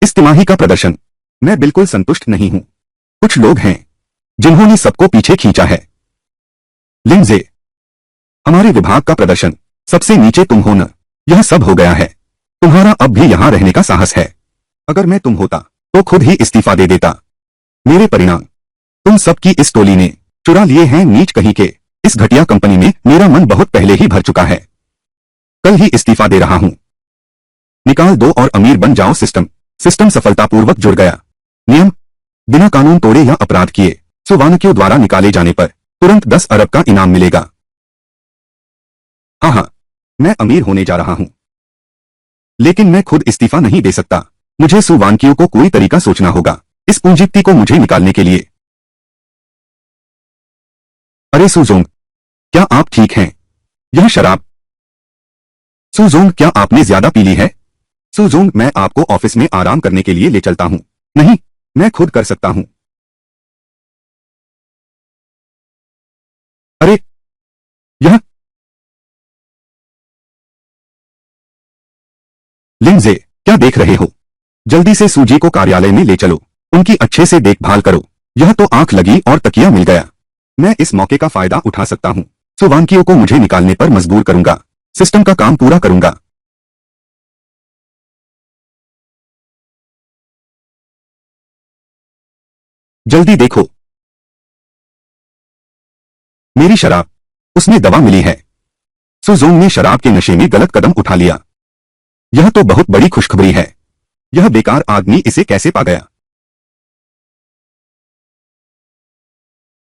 इस तिमाही का प्रदर्शन मैं बिल्कुल संतुष्ट नहीं हूं। कुछ लोग हैं जिन्होंने सबको पीछे खींचा है। लिंडजे, हमारे विभाग का प्रदर्शन सबसे नीचे तुम हो न। यह सब हो गया है। तुम्हारा अब भी यहां रहने का साहस है। अगर मैं तुम होता तो खुद ही इस्तीफा दे देता। मेरे परिणाम तुम सबकी इस टोली ने चुरा लिए हैं। नीच कहीं के इस घटिया कंपनी में मेरा मन बहुत पहले ही भर चुका है। कल ही इस्तीफा दे रहा हूं। निकाल दो और अमीर बन जाओ। सिस्टम सफलतापूर्वक जुड़ गया। नियम, बिना कानून तोड़े या अपराध किए सुवानकियों द्वारा निकाले जाने पर तुरंत 10 अरब का इनाम मिलेगा। हाँ, मैं अमीर होने जा रहा हूं, लेकिन मैं खुद इस्तीफा नहीं दे सकता। मुझे सुवानकियों को कोई तरीका सोचना होगा इस पूंजीपति को मुझे निकालने के लिए। अरे सुजोंग, क्या आप ठीक हैं? यह शराब। सुजोंग, क्या आपने ज्यादा पी ली है? सुजोंग, मैं आपको ऑफिस में आराम करने के लिए ले चलता हूं। नहीं, मैं खुद कर सकता हूं। अरे यह लिंडजे, क्या देख रहे हो? जल्दी से सूजी को कार्यालय में ले चलो। उनकी अच्छे से देखभाल करो। यह तो आंख लगी और तकिया मिल गया। मैं इस मौके का फायदा उठा सकता हूं। सुवानकियों को मुझे निकालने पर मजबूर करूंगा। सिस्टम का काम पूरा करूंगा। जल्दी देखो, मेरी शराब। उसमें दवा मिली है। सुजोंग ने शराब के नशे में गलत कदम उठा लिया। यह तो बहुत बड़ी खुशखबरी है। यह बेकार आदमी इसे कैसे पा गया?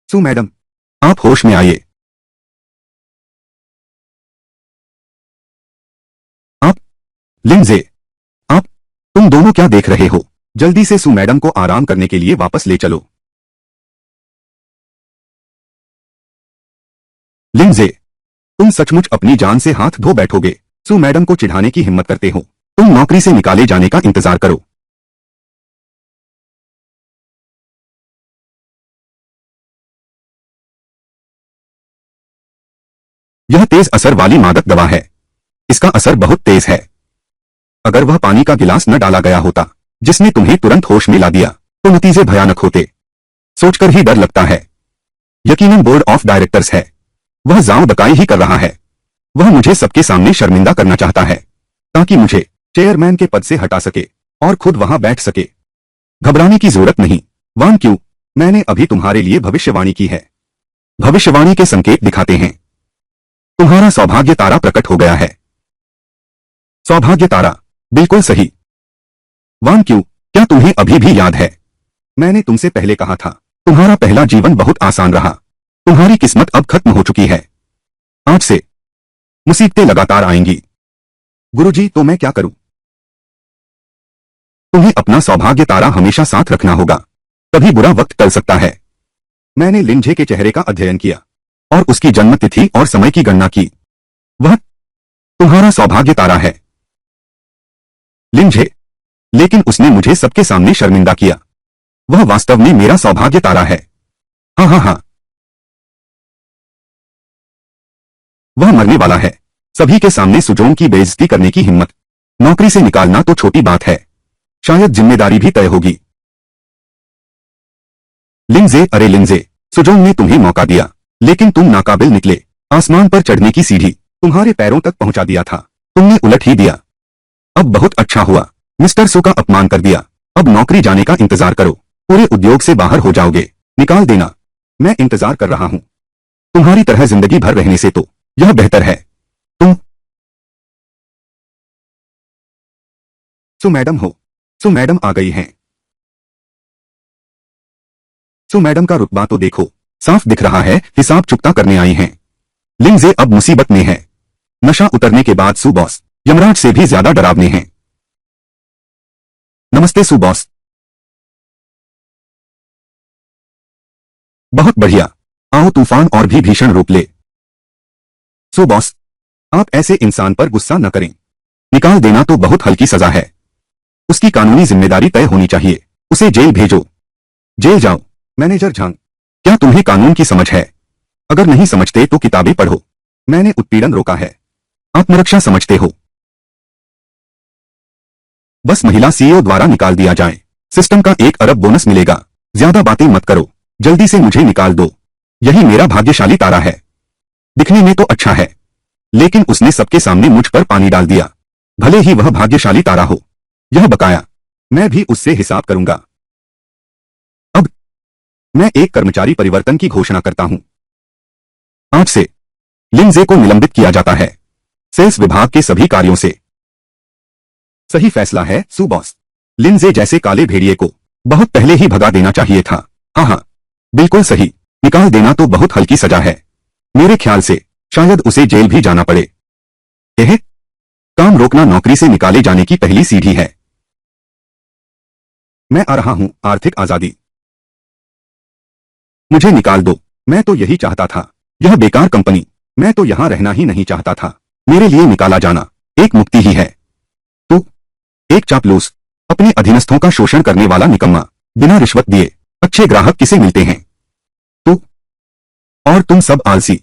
सु मैडम, आप होश में आइए। आप लिंडजे, आप तुम दोनों क्या देख रहे हो? जल्दी से सु मैडम को आराम करने के लिए वापस ले चलो। लिंडजे, तुम सचमुच अपनी जान से हाथ धो बैठोगे? सु मैडम को चिढ़ाने की हिम्मत करते हो? तुम नौकरी से निकाले जाने का इंतजार करो। यह तेज असर वाली मादक दवा है। इसका असर बहुत तेज है। अगर वह पानी का गिलास न डाला गया होता जिसने तुम्हें तुरंत होश में ला दिया तो नतीजे भयानक होते। सोचकर ही डर लगता है। यकीनन बोर्ड ऑफ डायरेक्टर्स है। वह जाऊं बकाई ही कर रहा है। वह मुझे सबके सामने शर्मिंदा करना चाहता है ताकि मुझे चेयरमैन के पद से हटा सके और खुद वहां बैठ सके। घबराने की जरूरत नहीं। वान क्यों, मैंने अभी तुम्हारे लिए भविष्यवाणी की है। भविष्यवाणी के संकेत दिखाते हैं। तुम्हारा सौभाग्य तारा प्रकट हो गया है। सौभाग्य तारा, बिल्कुल सही। वान क्यों, क्या तुम्हें अभी भी याद है? मैंने तुमसे पहले कहा था तुम्हारा पहला जीवन बहुत आसान रहा। तुम्हारी किस्मत अब खत्म हो चुकी है। आज से मुसीबतें लगातार आएंगी। गुरुजी, तो मैं क्या करूं? तुम्हें अपना सौभाग्य तारा हमेशा साथ रखना होगा। कभी बुरा वक्त टल सकता है। मैंने लिंडजे के चेहरे का अध्ययन किया और उसकी जन्म तिथि और समय की गणना की। वह तुम्हारा सौभाग्य तारा है। लिंडजे, लेकिन उसने मुझे सबके सामने शर्मिंदा किया। वह वास्तव में मेरा सौभाग्य तारा है। हाँ हाँ हाँ, वह मरने वाला है। सभी के सामने सुजोंग की बेइज्जती करने की हिम्मत। नौकरी से निकालना तो छोटी बात है, शायद जिम्मेदारी भी तय होगी। लिंडजे, अरे लिंडजे, सुजोंग ने तुम्हें मौका दिया लेकिन तुम नाकाबिल निकले। आसमान पर चढ़ने की सीढ़ी तुम्हारे पैरों तक पहुंचा दिया था, तुमने उलट ही दिया। अब बहुत अच्छा हुआ, मिस्टर सु का अपमान कर दिया। अब नौकरी जाने का इंतजार करो। पूरे उद्योग से बाहर हो जाओगे। निकाल देना। मैं इंतजार कर रहा हूं। तुम्हारी तरह जिंदगी भर रहने से तो यह बेहतर है। तुम सु मैडम हो। सु मैडम आ गई हैं। सु मैडम का रुतबा तो देखो, साफ दिख रहा है हिसाब चुकता करने आई हैं। लिंडजे अब मुसीबत में है। नशा उतरने के बाद सु बॉस यमराज से भी ज्यादा डरावने हैं। नमस्ते सु बॉस। बहुत बढ़िया, आओ तूफान और भी भीषण रूप ले। सु बॉस, आप ऐसे इंसान पर गुस्सा न करें। निकाल देना तो बहुत हल्की सजा है। उसकी कानूनी जिम्मेदारी तय होनी चाहिए। उसे जेल भेजो। जेल जाओ। मैनेजर झांग, क्या तुम्हें कानून की समझ है? अगर नहीं समझते तो किताबें पढ़ो। मैंने उत्पीड़न रोका है। आत्मरक्षा समझते हो? बस महिला सीईओ द्वारा निकाल दिया जाए, सिस्टम का 1 अरब बोनस मिलेगा। ज्यादा बातें मत करो, जल्दी से मुझे निकाल दो। यही मेरा भाग्यशाली तारा है। दिखने में तो अच्छा है, लेकिन उसने सबके सामने मुझ पर पानी डाल दिया। भले ही वह भाग्यशाली तारा हो, यह बकाया मैं भी उससे हिसाब करूंगा। अब मैं एक कर्मचारी परिवर्तन की घोषणा करता हूं। आज से लिंडजे को निलंबित किया जाता है, सेल्स विभाग के सभी कार्यों से। सही फैसला है सू बॉस। लिंडजे जैसे काले भेड़िए को बहुत पहले ही भगा देना चाहिए था। हाँ, बिल्कुल सही। निकाल देना तो बहुत हल्की सजा है। मेरे ख्याल से शायद उसे जेल भी जाना पड़े। यह काम रोकना नौकरी से निकाले जाने की पहली सीढ़ी है। मैं आ रहा हूं आर्थिक आजादी। मुझे निकाल दो, मैं तो यही चाहता था। यह बेकार कंपनी, मैं तो यहां रहना ही नहीं चाहता था। मेरे लिए निकाला जाना एक मुक्ति ही है। तू एक चापलूस, अपने अधीनस्थों का शोषण करने वाला निकम्मा। बिना रिश्वत दिए अच्छे ग्राहक किसे मिलते हैं? तू और तुम सब आलसी,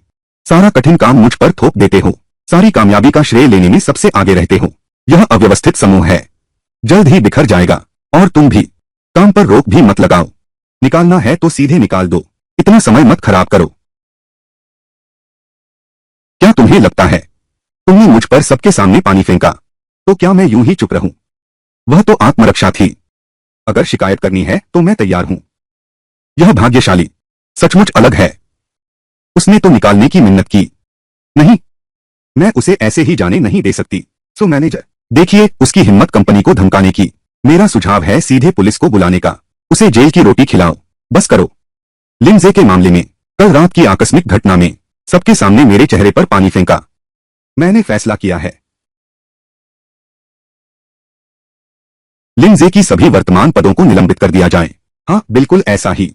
सारा कठिन काम मुझ पर थोप देते हो। सारी कामयाबी का श्रेय लेने में सबसे आगे रहते हो। यह अव्यवस्थित समूह है, जल्द ही बिखर जाएगा। और तुम भी काम पर रोक भी मत लगाओ। निकालना है तो सीधे निकाल दो, इतना समय मत खराब करो। क्या तुम्हें लगता है तुमने मुझ पर सबके सामने पानी फेंका तो क्या मैं यूं ही चुप रहूं? वह तो आत्मरक्षा थी। अगर शिकायत करनी है तो मैं तैयार हूं। यह भाग्यशाली सचमुच अलग है। उसने तो निकालने की मिन्नत की। नहीं, मैं उसे ऐसे ही जाने नहीं दे सकती। सो मैनेजर, देखिए उसकी हिम्मत कंपनी को धमकाने की। मेरा सुझाव है सीधे पुलिस को बुलाने का। उसे जेल की रोटी खिलाओ। बस करो। लिंडजे के मामले में कल रात की आकस्मिक घटना में सबके सामने मेरे चेहरे पर पानी फेंका। मैंने फैसला किया है, लिंडजे की सभी वर्तमान पदों को निलंबित कर दिया जाए। हाँ, बिल्कुल ऐसा ही।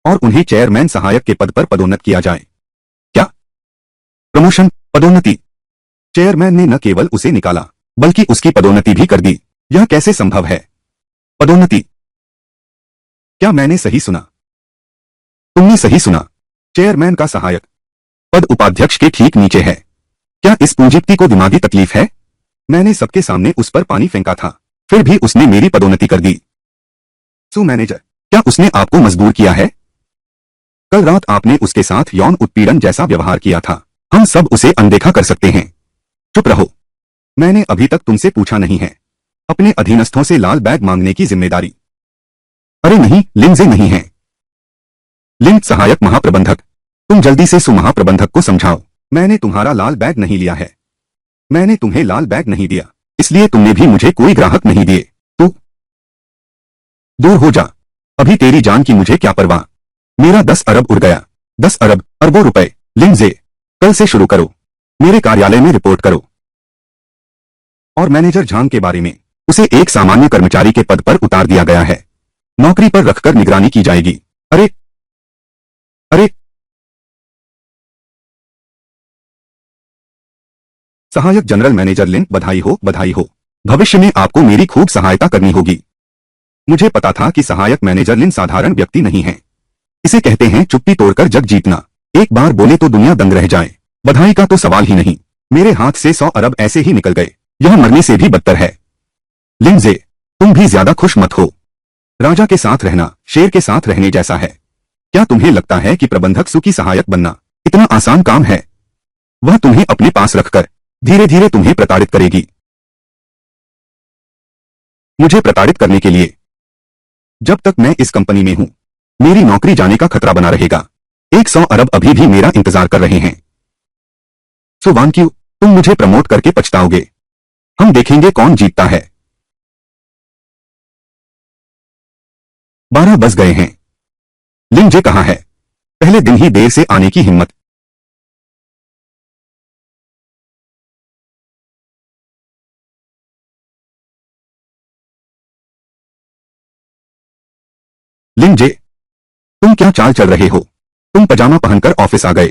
और उन्हें चेयरमैन सहायक के पद पर पदोन्नत किया जाए। क्या? प्रमोशन, पदोन्नति? चेयरमैन ने न केवल उसे निकाला बल्कि उसकी पदोन्नति भी कर दी। यह कैसे संभव है? पदोन्नति? क्या मैंने सही सुना? तुमने सही सुना। चेयरमैन का सहायक पद उपाध्यक्ष के ठीक नीचे है। क्या इस पूंजीपति को दिमागी तकलीफ है? मैंने सबके सामने उस पर पानी फेंका था, फिर भी उसने मेरी पदोन्नति कर दी। सो मैनेजर, क्या उसने आपको मजबूर किया है? कल रात आपने उसके साथ यौन उत्पीड़न जैसा व्यवहार किया था। हम सब उसे अनदेखा कर सकते हैं। चुप रहो। मैंने अभी तक तुमसे पूछा नहीं है अपने अधीनस्थों से लाल बैग मांगने की जिम्मेदारी। अरे नहीं, लिंडजे नहीं है। लिंड सहायक महाप्रबंधक, तुम जल्दी से सुमहाप्रबंधक को समझाओ। मैंने तुम्हारा लाल बैग नहीं लिया है। मैंने तुम्हें लाल बैग नहीं दिया, इसलिए तुमने भी मुझे कोई ग्राहक नहीं दिए। तू दूर हो जा। अभी तेरी जान की मुझे क्या परवाह। मेरा 10 अरब उड़ गया। 10 अरब, अरबों रुपए। लिंडजे, कल से शुरू करो। मेरे कार्यालय में रिपोर्ट करो। और मैनेजर झांग के बारे में, उसे एक सामान्य कर्मचारी के पद पर उतार दिया गया है। नौकरी पर रखकर निगरानी की जाएगी। अरे अरे, सहायक जनरल मैनेजर लिन, बधाई हो, बधाई हो। भविष्य में आपको मेरी खूब सहायता करनी होगी। मुझे पता था कि सहायक मैनेजर लिन साधारण व्यक्ति नहीं है। इसे कहते हैं चुप्पी तोड़कर जग जीतना। एक बार बोले तो दुनिया दंग रह जाए। बधाई का तो सवाल ही नहीं। मेरे हाथ से 100 अरब ऐसे ही निकल गए। यह मरने से भी बदतर है। लिंडजे, तुम भी ज्यादा खुश मत हो। राजा के साथ रहना शेर के साथ रहने जैसा है। क्या तुम्हें लगता है कि प्रबंधक सु की सहायक बनना इतना आसान काम है? वह तुम्हें अपने पास रखकर धीरे धीरे तुम्हें प्रताड़ित करेगी। मुझे प्रताड़ित करने के लिए जब तक मैं इस कंपनी में हूं, मेरी नौकरी जाने का खतरा बना रहेगा। 100 अरब अभी भी मेरा इंतजार कर रहे हैं। सो वांक्यू, तुम मुझे प्रमोट करके पछताओगे। हम देखेंगे कौन जीतता है। 12 बज गए हैं। लिंडजे कहाँ है? पहले दिन ही देर से आने की हिम्मत। लिंडजे, तुम क्या चाल चल रहे हो? तुम पजामा पहनकर ऑफिस आ गए।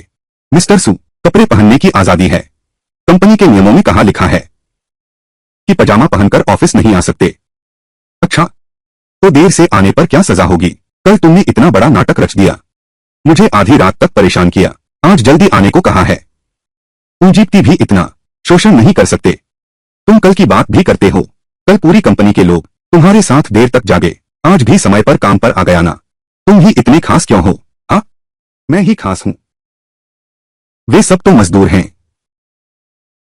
मिस्टर सु, कपड़े पहनने की आजादी है। कंपनी के नियमों में कहाँ लिखा है कि पजामा पहनकर ऑफिस नहीं आ सकते? अच्छा, तो देर से आने पर क्या सजा होगी? कल तुमने इतना बड़ा नाटक रच दिया, मुझे आधी रात तक परेशान किया। आज जल्दी आने को कहा है। पूंजीपति भी इतना शोषण नहीं कर सकते। तुम कल की बात भी करते हो। कल पूरी कंपनी के लोग तुम्हारे साथ देर तक जागे, आज भी समय पर काम पर आ गया ना। तुम ही इतने खास क्यों हो? हाँ, मैं ही खास हूं। वे सब तो मजदूर हैं,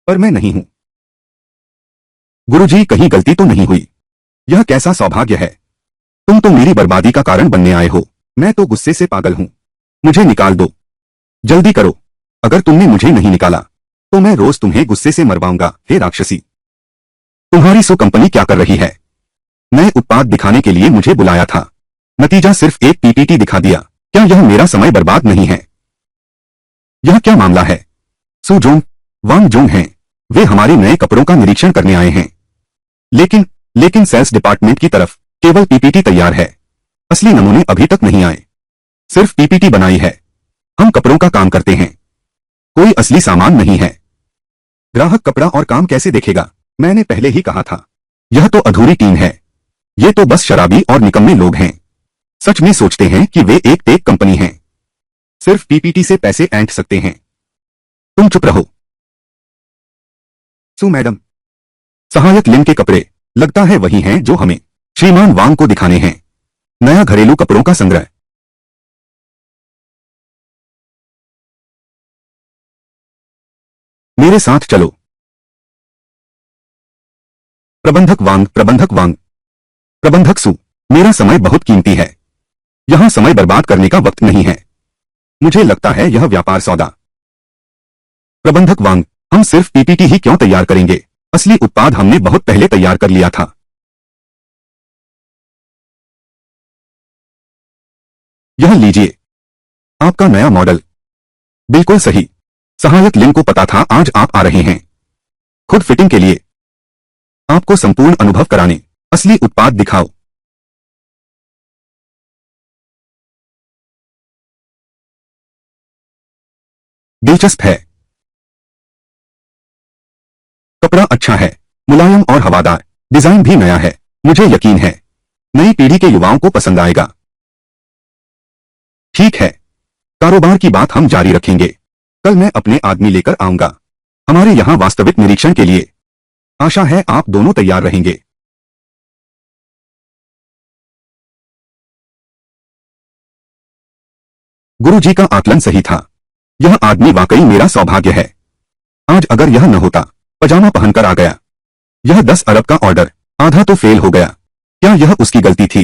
पर मैं नहीं हूं। गुरुजी, कहीं गलती तो नहीं हुई? यह कैसा सौभाग्य है। तुम तो मेरी बर्बादी का कारण बनने आए हो। मैं तो गुस्से से पागल हूं। मुझे निकाल दो, जल्दी करो। अगर तुमने मुझे नहीं निकाला तो मैं रोज तुम्हें गुस्से से मरवाऊंगा। हे राक्षसी, तुम्हारी सो कंपनी क्या कर रही है? नए उत्पाद दिखाने के लिए मुझे बुलाया था, नतीजा सिर्फ एक पीपीटी दिखा दिया। क्या यह मेरा समय बर्बाद नहीं है? यह क्या मामला है? सु जोंग, वांग जोंग हैं। वे हमारे नए कपड़ों का निरीक्षण करने आए हैं। लेकिन लेकिन सेल्स डिपार्टमेंट की तरफ केवल पीपीटी तैयार है, असली नमूने अभी तक नहीं आए। सिर्फ पीपीटी बनाई है। हम कपड़ों का काम करते हैं, कोई असली सामान नहीं है। ग्राहक कपड़ा और काम कैसे देखेगा? मैंने पहले ही कहा था, यह तो अधूरी टीम है। ये तो बस शराबी और निकम्मे लोग हैं। सच में सोचते हैं कि वे एक टेक कंपनी है, सिर्फ पीपीटी से पैसे ऐंठ सकते हैं। तुम चुप रहो। सु मैडम, सहायक लिन के कपड़े लगता है वही हैं जो हमें श्रीमान वांग को दिखाने हैं। नया घरेलू कपड़ों का संग्रह। मेरे साथ चलो। प्रबंधक वांग, प्रबंधक वांग। प्रबंधक सु, मेरा समय बहुत कीमती है। यहां समय बर्बाद करने का वक्त नहीं है। मुझे लगता है यह व्यापार सौदा। प्रबंधक वांग, हम सिर्फ पीपीटी ही क्यों तैयार करेंगे? असली उत्पाद हमने बहुत पहले तैयार कर लिया था। यह लीजिए, आपका नया मॉडल। बिल्कुल सही। सहायक लिन को पता था आज आप आ रहे हैं। खुद फिटिंग के लिए आपको संपूर्ण अनुभव कराने। असली उत्पाद दिखाओ। दिलचस्प है। कपड़ा अच्छा है, मुलायम और हवादार। डिजाइन भी नया है। मुझे यकीन है नई पीढ़ी के युवाओं को पसंद आएगा। ठीक है, कारोबार की बात हम जारी रखेंगे। कल मैं अपने आदमी लेकर आऊंगा हमारे यहां वास्तविक निरीक्षण के लिए। आशा है आप दोनों तैयार रहेंगे। गुरुजी का आकलन सही था। यह आदमी वाकई मेरा सौभाग्य है। आज अगर यह न होता, पजामा पहनकर आ गया। यह 10 अरब का ऑर्डर आधा तो फेल हो गया। क्या यह उसकी गलती थी,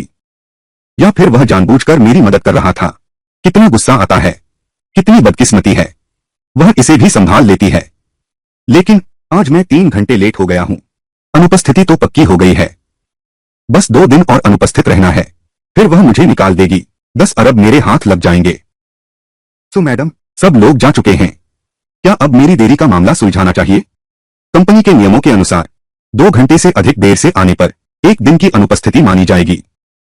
या फिर वह जानबूझकर मेरी मदद कर रहा था? कितना गुस्सा आता है। कितनी बदकिस्मती है। वह इसे भी संभाल लेती है, लेकिन आज मैं 3 घंटे लेट हो गया हूं। अनुपस्थिति तो पक्की हो गई है। बस 2 दिन और अनुपस्थित रहना है, फिर वह मुझे निकाल देगी। 10 अरब मेरे हाथ लग जाएंगे। सो मैडम, सब लोग जा चुके हैं। क्या अब मेरी देरी का मामला सुलझाना चाहिए? कंपनी के नियमों के अनुसार 2 घंटे से अधिक देर से आने पर 1 दिन की अनुपस्थिति मानी जाएगी।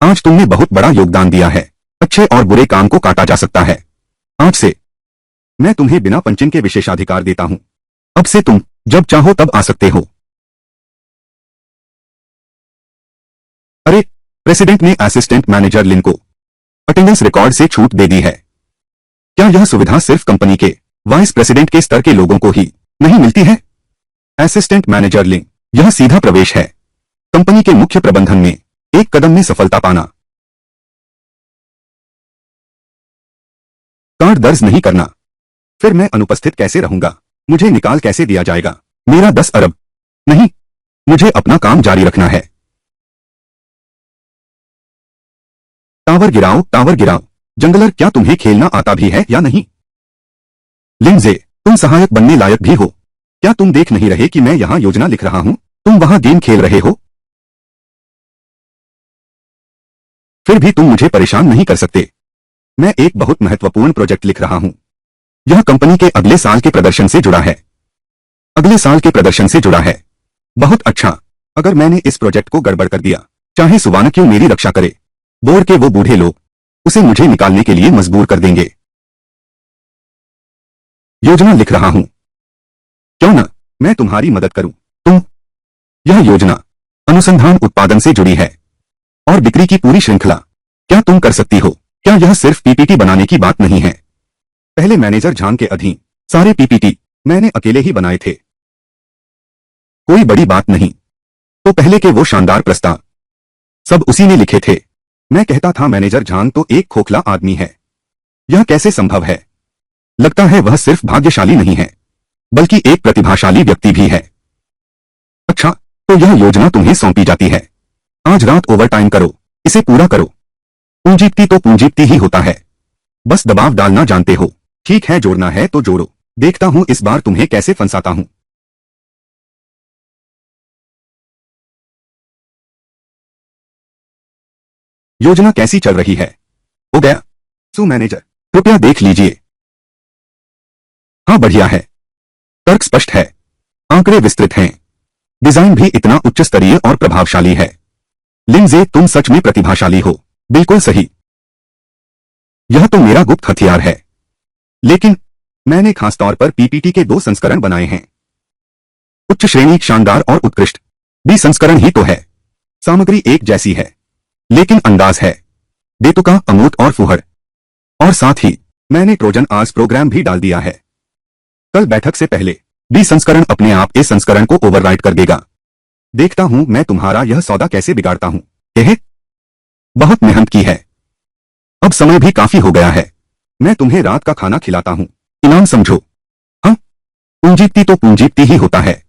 आज तुमने बहुत बड़ा योगदान दिया है। अच्छे और बुरे काम को काटा जा सकता है। आज से मैं तुम्हें बिना पंचिंग के विशेषाधिकार देता हूं। अब से तुम जब चाहो तब आ सकते हो। अरे, प्रेसिडेंट ने असिस्टेंट मैनेजर लिन को अटेंडेंस रिकॉर्ड से छूट दे दी है। क्या यह सुविधा सिर्फ कंपनी के वाइस प्रेसिडेंट के स्तर के लोगों को ही नहीं मिलती है? असिस्टेंट मैनेजर लिन, यह सीधा प्रवेश है कंपनी के मुख्य प्रबंधन में। एक कदम में सफलता पाना। कार्ड दर्ज नहीं करना, फिर मैं अनुपस्थित कैसे रहूंगा? मुझे निकाल कैसे दिया जाएगा? मेरा 10 अरब नहीं, मुझे अपना काम जारी रखना है। टावर गिराओ, टावर गिराओ। जंगलर, क्या तुम्हें खेलना आता भी है या नहीं? लिंजे, तुम सहायक बनने लायक भी हो। क्या तुम देख नहीं रहे कि मैं यहां योजना लिख रहा हूं, तुम वहां गेम खेल रहे हो? फिर भी तुम मुझे परेशान नहीं कर सकते। मैं एक बहुत महत्वपूर्ण प्रोजेक्ट लिख रहा हूं। यह कंपनी के अगले साल के प्रदर्शन से जुड़ा है। अगले साल के प्रदर्शन से जुड़ा है। बहुत अच्छा। अगर मैंने इस प्रोजेक्ट को गड़बड़ कर दिया, चाहे सुवान क्यों मेरी रक्षा करे, बोर्ड के वो बूढ़े लोग उसे मुझे निकालने के लिए मजबूर कर देंगे। योजना लिख रहा हूं, क्यों न मैं तुम्हारी मदद करूं। तुम यह योजना अनुसंधान उत्पादन से जुड़ी है और बिक्री की पूरी श्रृंखला। क्या तुम कर सकती हो? क्या यह सिर्फ पीपीटी बनाने की बात नहीं है? पहले मैनेजर झांग के अधीन सारे पीपीटी मैंने अकेले ही बनाए थे। कोई बड़ी बात नहीं। तो पहले के वो शानदार प्रस्ताव सब उसी ने लिखे थे। मैं कहता था मैनेजर झांग तो एक खोखला आदमी है, यह कैसे संभव है। लगता है वह सिर्फ भाग्यशाली नहीं है बल्कि एक प्रतिभाशाली व्यक्ति भी है। अच्छा, तो यह योजना तुम्हें सौंपी जाती है। आज रात ओवरटाइम करो, इसे पूरा करो। पूंजीपति तो पूंजीपति ही होता है, बस दबाव डालना जानते हो। ठीक है, जोड़ना है तो जोड़ो, देखता हूं इस बार तुम्हें कैसे फंसाता हूं। योजना कैसी चल रही है? हो गया सु मैनेजर, कृपया देख लीजिए। हाँ, बढ़िया है, तर्क स्पष्ट है, आंकड़े विस्तृत हैं, डिजाइन भी इतना उच्च स्तरीय और प्रभावशाली है। लिंडजे, तुम सच में प्रतिभाशाली हो। बिल्कुल सही, यह तो मेरा गुप्त हथियार है। लेकिन मैंने खासतौर पर पीपीटी के 2 संस्करण बनाए हैं। उच्च श्रेणी, शानदार और उत्कृष्ट। बी संस्करण ही तो है। सामग्री एक जैसी है लेकिन अंदाज है बेतुका, अमूर्त और फुहड़। और साथ ही मैंने ट्रोजन आज प्रोग्राम भी डाल दिया है। कल बैठक से पहले बी संस्करण अपने आप ए संस्करण को ओवरराइड कर देगा। देखता हूं मैं तुम्हारा यह सौदा कैसे बिगाड़ता हूं। बहुत मेहनत की है, अब समय भी काफी हो गया है। मैं तुम्हें रात का खाना खिलाता हूं, इनाम समझो। हाँ, पूंजीपति तो पूंजीपति ही होता है,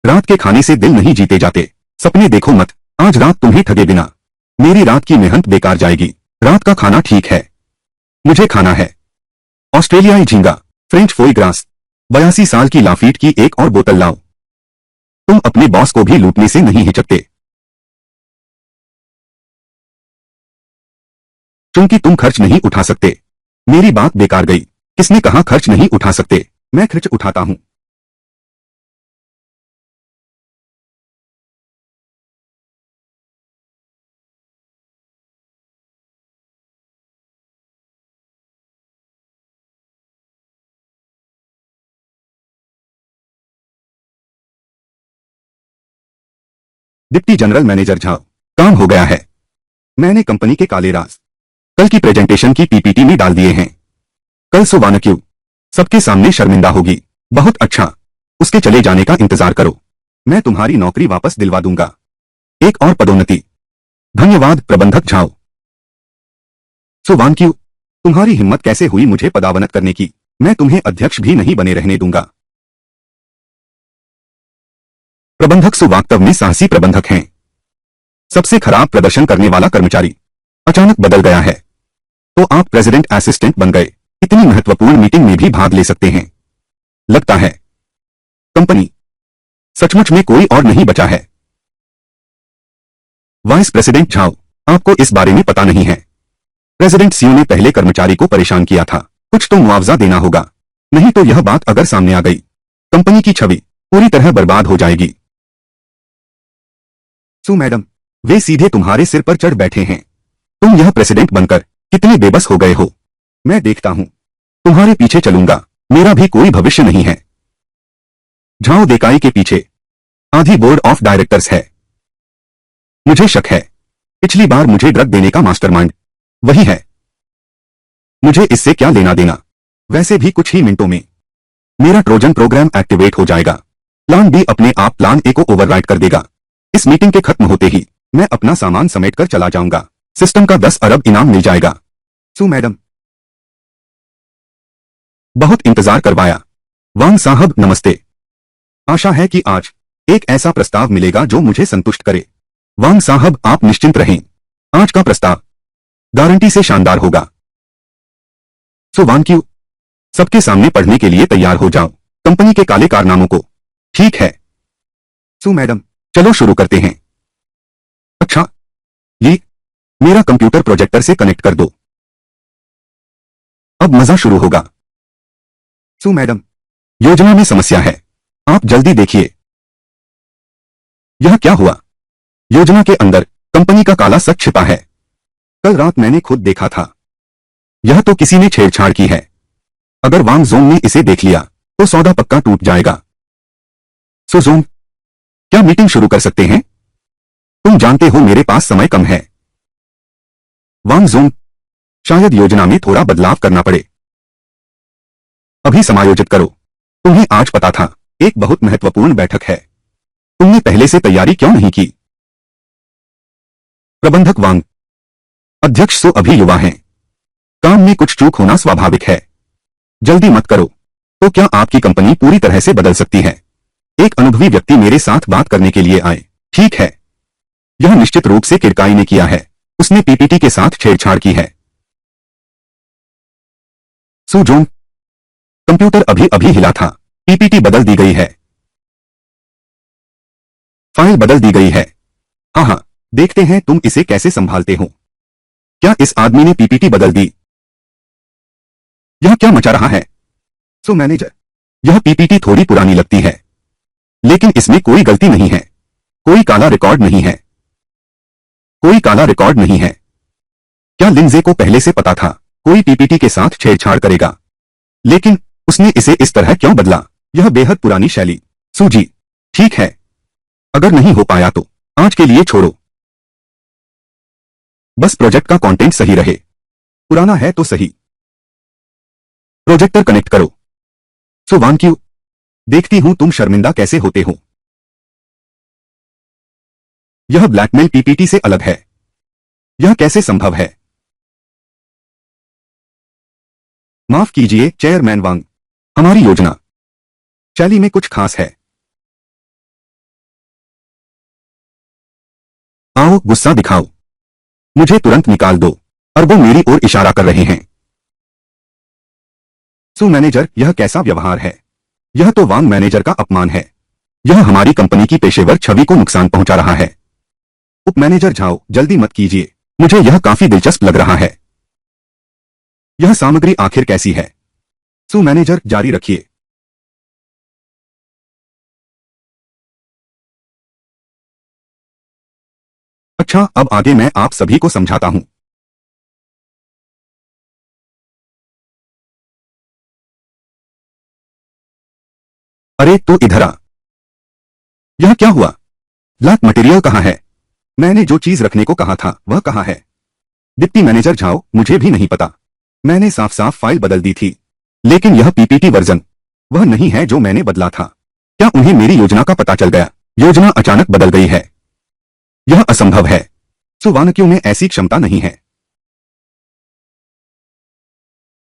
रात के खाने से दिल नहीं जीते जाते। सपने देखो मत, आज रात तुम्हें ठगे बिना मेरी रात की मेहनत बेकार जाएगी। रात का खाना ठीक है, मुझे खाना है ऑस्ट्रेलियाई झींगा, फ्रेंच फोई ग्रास, 82 साल की लाफीट की एक और बोतल लाओ। तुम अपने बॉस को भी लूटने से नहीं हिचकते, क्योंकि तुम खर्च नहीं उठा सकते। मेरी बात बेकार गई। किसने कहा खर्च नहीं उठा सकते? मैं खर्च उठाता हूं। डिप्टी जनरल मैनेजर झा, काम हो गया है। मैंने कंपनी के काले राज कल की प्रेजेंटेशन की पीपीटी में डाल दिए हैं। कल सुबह क्यों सबके सामने शर्मिंदा होगी। बहुत अच्छा, उसके चले जाने का इंतजार करो, मैं तुम्हारी नौकरी वापस दिलवा दूंगा। एक और पदोन्नति। धन्यवाद प्रबंधक झाओ। सुवान क्यों, तुम्हारी हिम्मत कैसे हुई मुझे पदावनत करने की? मैं तुम्हें अध्यक्ष भी नहीं बने रहने दूंगा। प्रबंधक सु वास्तव में साहसी प्रबंधक हैं। सबसे खराब प्रदर्शन करने वाला कर्मचारी अचानक बदल गया है तो आप प्रेसिडेंट असिस्टेंट बन गए। इतनी महत्वपूर्ण मीटिंग में भी भाग ले सकते हैं। लगता है कंपनी सचमुच में कोई और नहीं बचा है। वाइस प्रेसिडेंट झाओ, आपको इस बारे में पता नहीं है। प्रेसिडेंट सीओ ने पहले कर्मचारी को परेशान किया था, कुछ तो मुआवजा देना होगा, नहीं तो यह बात अगर सामने आ गई कंपनी की छवि पूरी तरह बर्बाद हो जाएगी। सु मैडम, वे सीधे तुम्हारे सिर पर चढ़ बैठे हैं। तुम यह प्रेसिडेंट बनकर कितने बेबस हो गए हो। मैं देखता हूं, तुम्हारे पीछे चलूंगा, मेरा भी कोई भविष्य नहीं है। झाओ देकाई के पीछे आधी बोर्ड ऑफ डायरेक्टर्स है। मुझे शक है पिछली बार मुझे ड्रग देने का मास्टरमाइंड वही है। मुझे इससे क्या लेना देना। वैसे भी कुछ ही मिनटों में मेरा ट्रोजन प्रोग्राम एक्टिवेट हो जाएगा। प्लान बी अपने आप प्लान ए को ओवरराइड कर देगा। इस मीटिंग के खत्म होते ही मैं अपना सामान समेटकर चला जाऊंगा। सिस्टम का 10 अरब इनाम मिल जाएगा। सु मैडम, बहुत इंतजार करवाया। वांग साहब नमस्ते। आशा है कि आज एक ऐसा प्रस्ताव मिलेगा जो मुझे संतुष्ट करे। वांग साहब आप निश्चिंत रहें, आज का प्रस्ताव गारंटी से शानदार होगा। सो वांग क्यू, सबके सामने पढ़ने के लिए तैयार हो जाओ कंपनी के काले कारनामों को। ठीक है सु मैडम, चलो शुरू करते हैं। अच्छा, ये मेरा कंप्यूटर प्रोजेक्टर से कनेक्ट कर दो। अब मजा शुरू होगा। सु मैडम, योजना में समस्या है, आप जल्दी देखिए। यह क्या हुआ? योजना के अंदर कंपनी का काला सच छिपा है। कल रात मैंने खुद देखा था। यह तो किसी ने छेड़छाड़ की है। अगर वांग जोंग ने इसे देख लिया तो सौदा पक्का टूट जाएगा। सो जोंग, क्या मीटिंग शुरू कर सकते हैं? तुम जानते हो मेरे पास समय कम है। वांग जोंग, शायद योजना में थोड़ा बदलाव करना पड़े। अभी समायोजित करो। तुम्हें आज पता था एक बहुत महत्वपूर्ण बैठक है, तुमने पहले से तैयारी क्यों नहीं की? प्रबंधक वांग, अध्यक्ष सो अभी युवा हैं, काम में कुछ चूक होना स्वाभाविक है, जल्दी मत करो। तो क्या आपकी कंपनी पूरी तरह से बदल सकती है? एक अनुभवी व्यक्ति मेरे साथ बात करने के लिए आए। ठीक है, यह निश्चित रूप से किरकाई ने किया है, उसने पीपीटी के साथ छेड़छाड़ की है। सुजोंग, कंप्यूटर अभी अभी हिला था, पीपीटी बदल दी गई है, फाइल बदल दी गई है। हाँ हाँ, देखते हैं तुम इसे कैसे संभालते हो। क्या इस आदमी ने पीपीटी बदल दी? यह क्या मचा रहा है? सो मैनेजर, यह पीपीटी थोड़ी पुरानी लगती है, लेकिन इसमें कोई गलती नहीं है, कोई काला रिकॉर्ड नहीं है, कोई काला रिकॉर्ड नहीं है। क्या लिंजे को पहले से पता था कोई पीपीटी के साथ छेड़छाड़ करेगा? लेकिन उसने इसे इस तरह क्यों बदला? यह बेहद पुरानी शैली। सूजी, ठीक है, अगर नहीं हो पाया तो आज के लिए छोड़ो, बस प्रोजेक्ट का कंटेंट सही रहे, पुराना है तो सही। प्रोजेक्टर कनेक्ट करो। सो वान क्यू, देखती हूं तुम शर्मिंदा कैसे होते हो। यह ब्लैकमेल पीपीटी से अलग है, यह कैसे संभव है? माफ कीजिए चेयरमैन वांग, हमारी योजना शैली में कुछ खास है। आओ गुस्सा दिखाओ, मुझे तुरंत निकाल दो। अरबों मेरी ओर इशारा कर रहे हैं। सो मैनेजर, यह कैसा व्यवहार है? यह तो वांग मैनेजर का अपमान है, यह हमारी कंपनी की पेशेवर छवि को नुकसान पहुंचा रहा है। उप मैनेजर झाओ, जल्दी मत कीजिए, मुझे यह काफी दिलचस्प लग रहा है। यह सामग्री आखिर कैसी है? सो मैनेजर, जारी रखिए। अच्छा, अब आगे मैं आप सभी को समझाता हूं। अरे तो इधर आ, यह क्या हुआ? ब्लैक मटेरियल कहां है? मैंने जो चीज रखने को कहा था वह कहां है? डिप्टी मैनेजर झाओ, मुझे भी नहीं पता, मैंने साफ साफ फाइल बदल दी थी, लेकिन यह पीपीटी वर्जन वह नहीं है जो मैंने बदला था। क्या उन्हें मेरी योजना का पता चल गया? योजना अचानक बदल गई है, यह असंभव है। सुवानक्यू में ऐसी क्षमता नहीं है।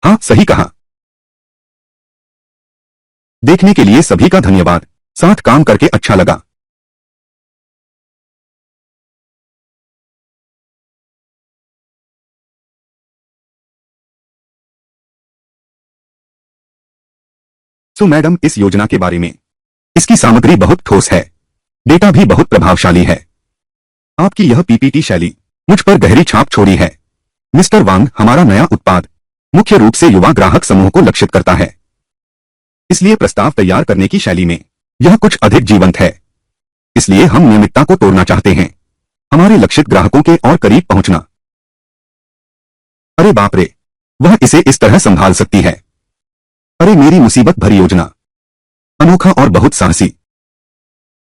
हाँ, सही कहा। देखने के लिए सभी का धन्यवाद, साथ काम करके अच्छा लगा। सो मैडम, इस योजना के बारे में, इसकी सामग्री बहुत ठोस है, डेटा भी बहुत प्रभावशाली है। आपकी यह पीपीटी शैली मुझ पर गहरी छाप छोड़ी है। मिस्टर वांग, हमारा नया उत्पाद मुख्य रूप से युवा ग्राहक समूह को लक्षित करता है, इसलिए प्रस्ताव तैयार करने की शैली में यह कुछ अधिक जीवंत है। इसलिए हम नियमितता को तोड़ना चाहते हैं, हमारे लक्षित ग्राहकों के और करीब पहुंचना। अरे बाप रे, वह इसे इस तरह संभाल सकती है। अरे मेरी मुसीबत भरी योजना, अनोखा और बहुत साहसी।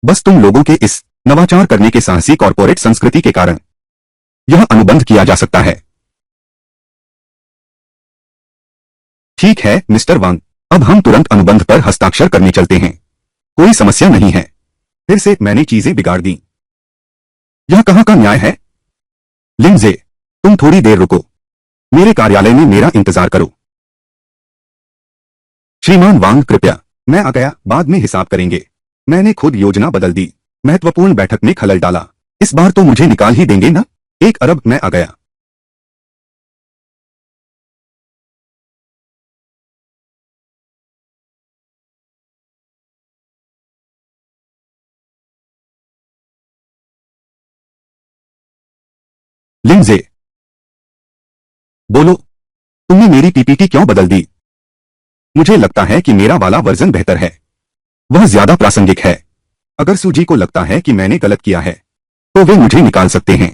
बस तुम लोगों के इस नवाचार करने के साहसी कॉर्पोरेट संस्कृति के कारण यह अनुबंध किया जा सकता है। ठीक है मिस्टर वांग, अब हम तुरंत अनुबंध पर हस्ताक्षर करने चलते हैं, कोई समस्या नहीं है। फिर से मैंने चीजें बिगाड़ दी, यह कहां का न्याय है? लिंजे, तुम थोड़ी देर रुको, मेरे कार्यालय में मेरा इंतजार करो। श्रीमान वांग कृपया, मैं आ गया, बाद में हिसाब करेंगे। मैंने खुद योजना बदल दी, महत्वपूर्ण बैठक में खलल डाला, इस बार तो मुझे निकाल ही देंगे ना? 1 अरब, मैं आ गया। लिंजे, बोलो, तुमने मेरी पीपीटी क्यों बदल दी? मुझे लगता है कि मेरा वाला वर्जन बेहतर है, वह ज्यादा प्रासंगिक है। अगर सूजी को लगता है कि मैंने गलत किया है तो वे मुझे निकाल सकते हैं।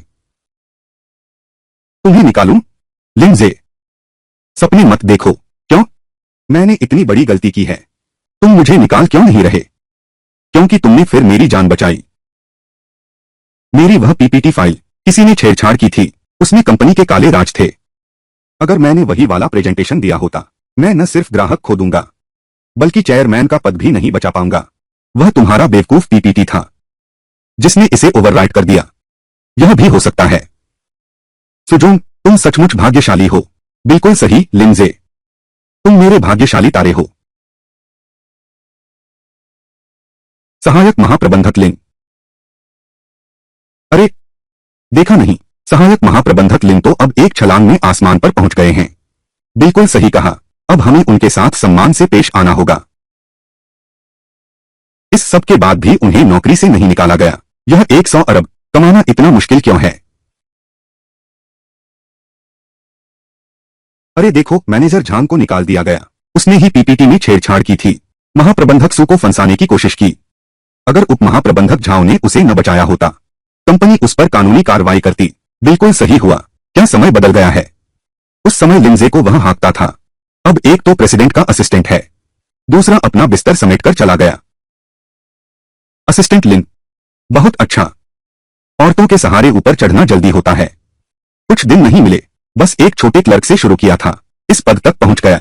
तुम्हें निकालूं? लिंजे, सपने मत देखो। क्यों? मैंने इतनी बड़ी गलती की है, तुम मुझे निकाल क्यों नहीं रहे? क्योंकि तुमने फिर मेरी जान बचाई। मेरी वह पीपीटी फाइल किसी ने छेड़छाड़ की थी, उसमें कंपनी के काले राज थे। अगर मैंने वही वाला प्रेजेंटेशन दिया होता, मैं न सिर्फ ग्राहक खो दूंगा बल्कि चेयरमैन का पद भी नहीं बचा पाऊंगा। वह तुम्हारा बेवकूफ पीपीटी था जिसने इसे ओवरराइट कर दिया। यह यह भी हो सकता है। सुजोंग, तुम सचमुच भाग्यशाली हो। बिल्कुल सही लिंजे, तुम मेरे भाग्यशाली तारे हो। सहायक महाप्रबंधक लिंग। अरे, देखा नहीं। सहायक महाप्रबंधक लिंग तो अब एक छलांग में आसमान पर पहुंच गए हैं। बिल्कुल सही कहा, अब हमें उनके साथ सम्मान से पेश आना होगा। इस सब के बाद भी उन्हें नौकरी से नहीं निकाला गया। यह 100 अरब कमाना इतना मुश्किल क्यों है? अरे देखो, मैनेजर झांग को निकाल दिया गया। उसने ही पीपीटी में छेड़छाड़ की थी। महाप्रबंधक सू को फंसाने की कोशिश की। अगर उप महाप्रबंधक झाओ ने उसे न बचाया होता, कंपनी उस पर कानूनी कार्रवाई करती। बिल्कुल सही हुआ। क्या समय बदल गया है। उस समय लिंजे को वह हाँकता था, अब एक तो प्रेसिडेंट का असिस्टेंट है, दूसरा अपना बिस्तर समेटकर चला गया। असिस्टेंट लिंग, बहुत अच्छा। औरतों के सहारे ऊपर चढ़ना जल्दी होता है। कुछ दिन नहीं मिले, बस एक छोटे क्लर्क से शुरू किया था, इस पद तक पहुंच गया।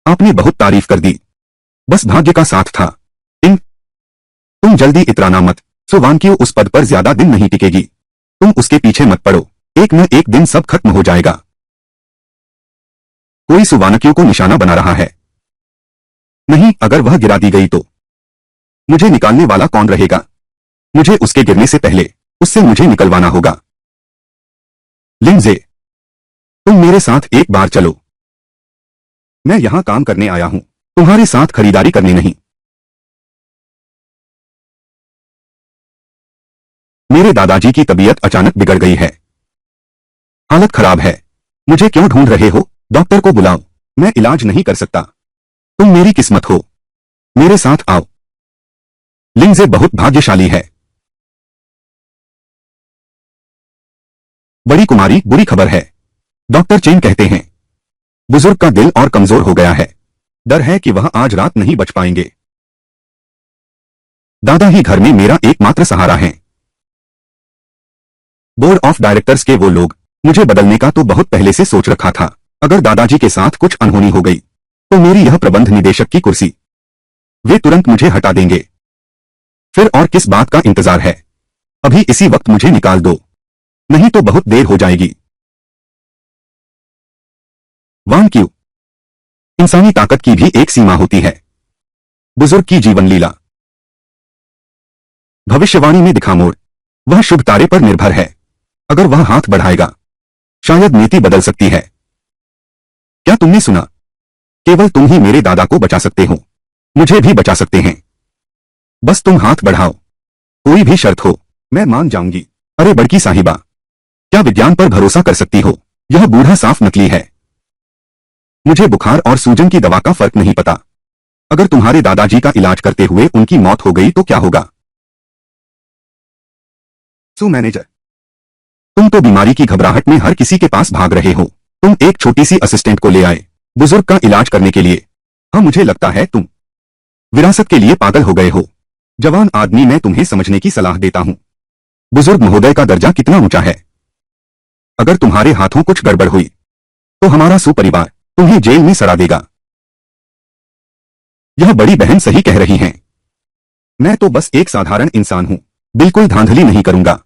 आपने बहुत तारीफ कर दी, बस भाग्य का साथ था। तुम जल्दी इतराना मत। सुवानक्यू उस पद पर ज्यादा दिन नहीं टिकेगी। तुम उसके पीछे मत पड़ो, एक न एक दिन सब खत्म हो जाएगा। कोई सुवानक्यू को निशाना बना रहा है। नहीं, अगर वह गिरा दी गई तो मुझे निकालने वाला कौन रहेगा? मुझे उसके गिरने से पहले उससे मुझे निकलवाना होगा। लिंजे, तुम मेरे साथ एक बार चलो। मैं यहां काम करने आया हूं, तुम्हारे साथ खरीदारी करने नहीं। मेरे दादाजी की तबीयत अचानक बिगड़ गई है। हालत खराब है। मुझे क्यों ढूंढ रहे हो? डॉक्टर को बुलाओ, मैं इलाज नहीं कर सकता। तुम मेरी किस्मत हो, मेरे साथ आओ। लिंजे बहुत भाग्यशाली है। बड़ी कुमारी, बुरी खबर है। डॉक्टर चेन कहते हैं बुजुर्ग का दिल और कमजोर हो गया है। डर है कि वह आज रात नहीं बच पाएंगे। दादा ही घर में मेरा एकमात्र सहारा है। बोर्ड ऑफ डायरेक्टर्स के वो लोग, मुझे बदलने का तो बहुत पहले से सोच रखा था। अगर दादाजी के साथ कुछ अनहोनी हो गई तो मेरी यह प्रबंध निदेशक की कुर्सी, वे तुरंत मुझे हटा देंगे। फिर और किस बात का इंतजार है? अभी इसी वक्त मुझे निकाल दो, नहीं तो बहुत देर हो जाएगी। वांग क्यू, इंसानी ताकत की भी एक सीमा होती है। बुजुर्ग की जीवन लीला। भविष्यवाणी में दिखा मोड़, वह शुभ तारे पर निर्भर है। अगर वह हाथ बढ़ाएगा, शायद नीति बदल सकती है। क्या तुमने सुना? केवल तुम ही मेरे दादा को बचा सकते हो, मुझे भी बचा सकते हैं। बस तुम हाथ बढ़ाओ, कोई भी शर्त हो, मैं मान जाऊंगी। अरे बड़की साहिबा, क्या विज्ञान पर भरोसा कर सकती हो? यह बूढ़ा साफ नकली है। मुझे बुखार और सूजन की दवा का फर्क नहीं पता। अगर तुम्हारे दादाजी का इलाज करते हुए उनकी मौत हो गई तो क्या होगा? मैनेजर, तुम तो बीमारी की घबराहट में हर किसी के पास भाग रहे हो। तुम एक छोटी सी असिस्टेंट को ले आए बुजुर्ग का इलाज करने के लिए। हाँ, मुझे लगता है तुम विरासत के लिए पागल हो गए हो। जवान आदमी, मैं तुम्हें समझने की सलाह देता हूं। बुजुर्ग महोदय का दर्जा कितना ऊंचा है। अगर तुम्हारे हाथों कुछ गड़बड़ हुई तो हमारा सुपरिवार तुम्हें जेल में सड़ा देगा। यह बड़ी बहन सही कह रही हैं। मैं तो बस एक साधारण इंसान हूं, बिल्कुल धांधली नहीं करूंगा।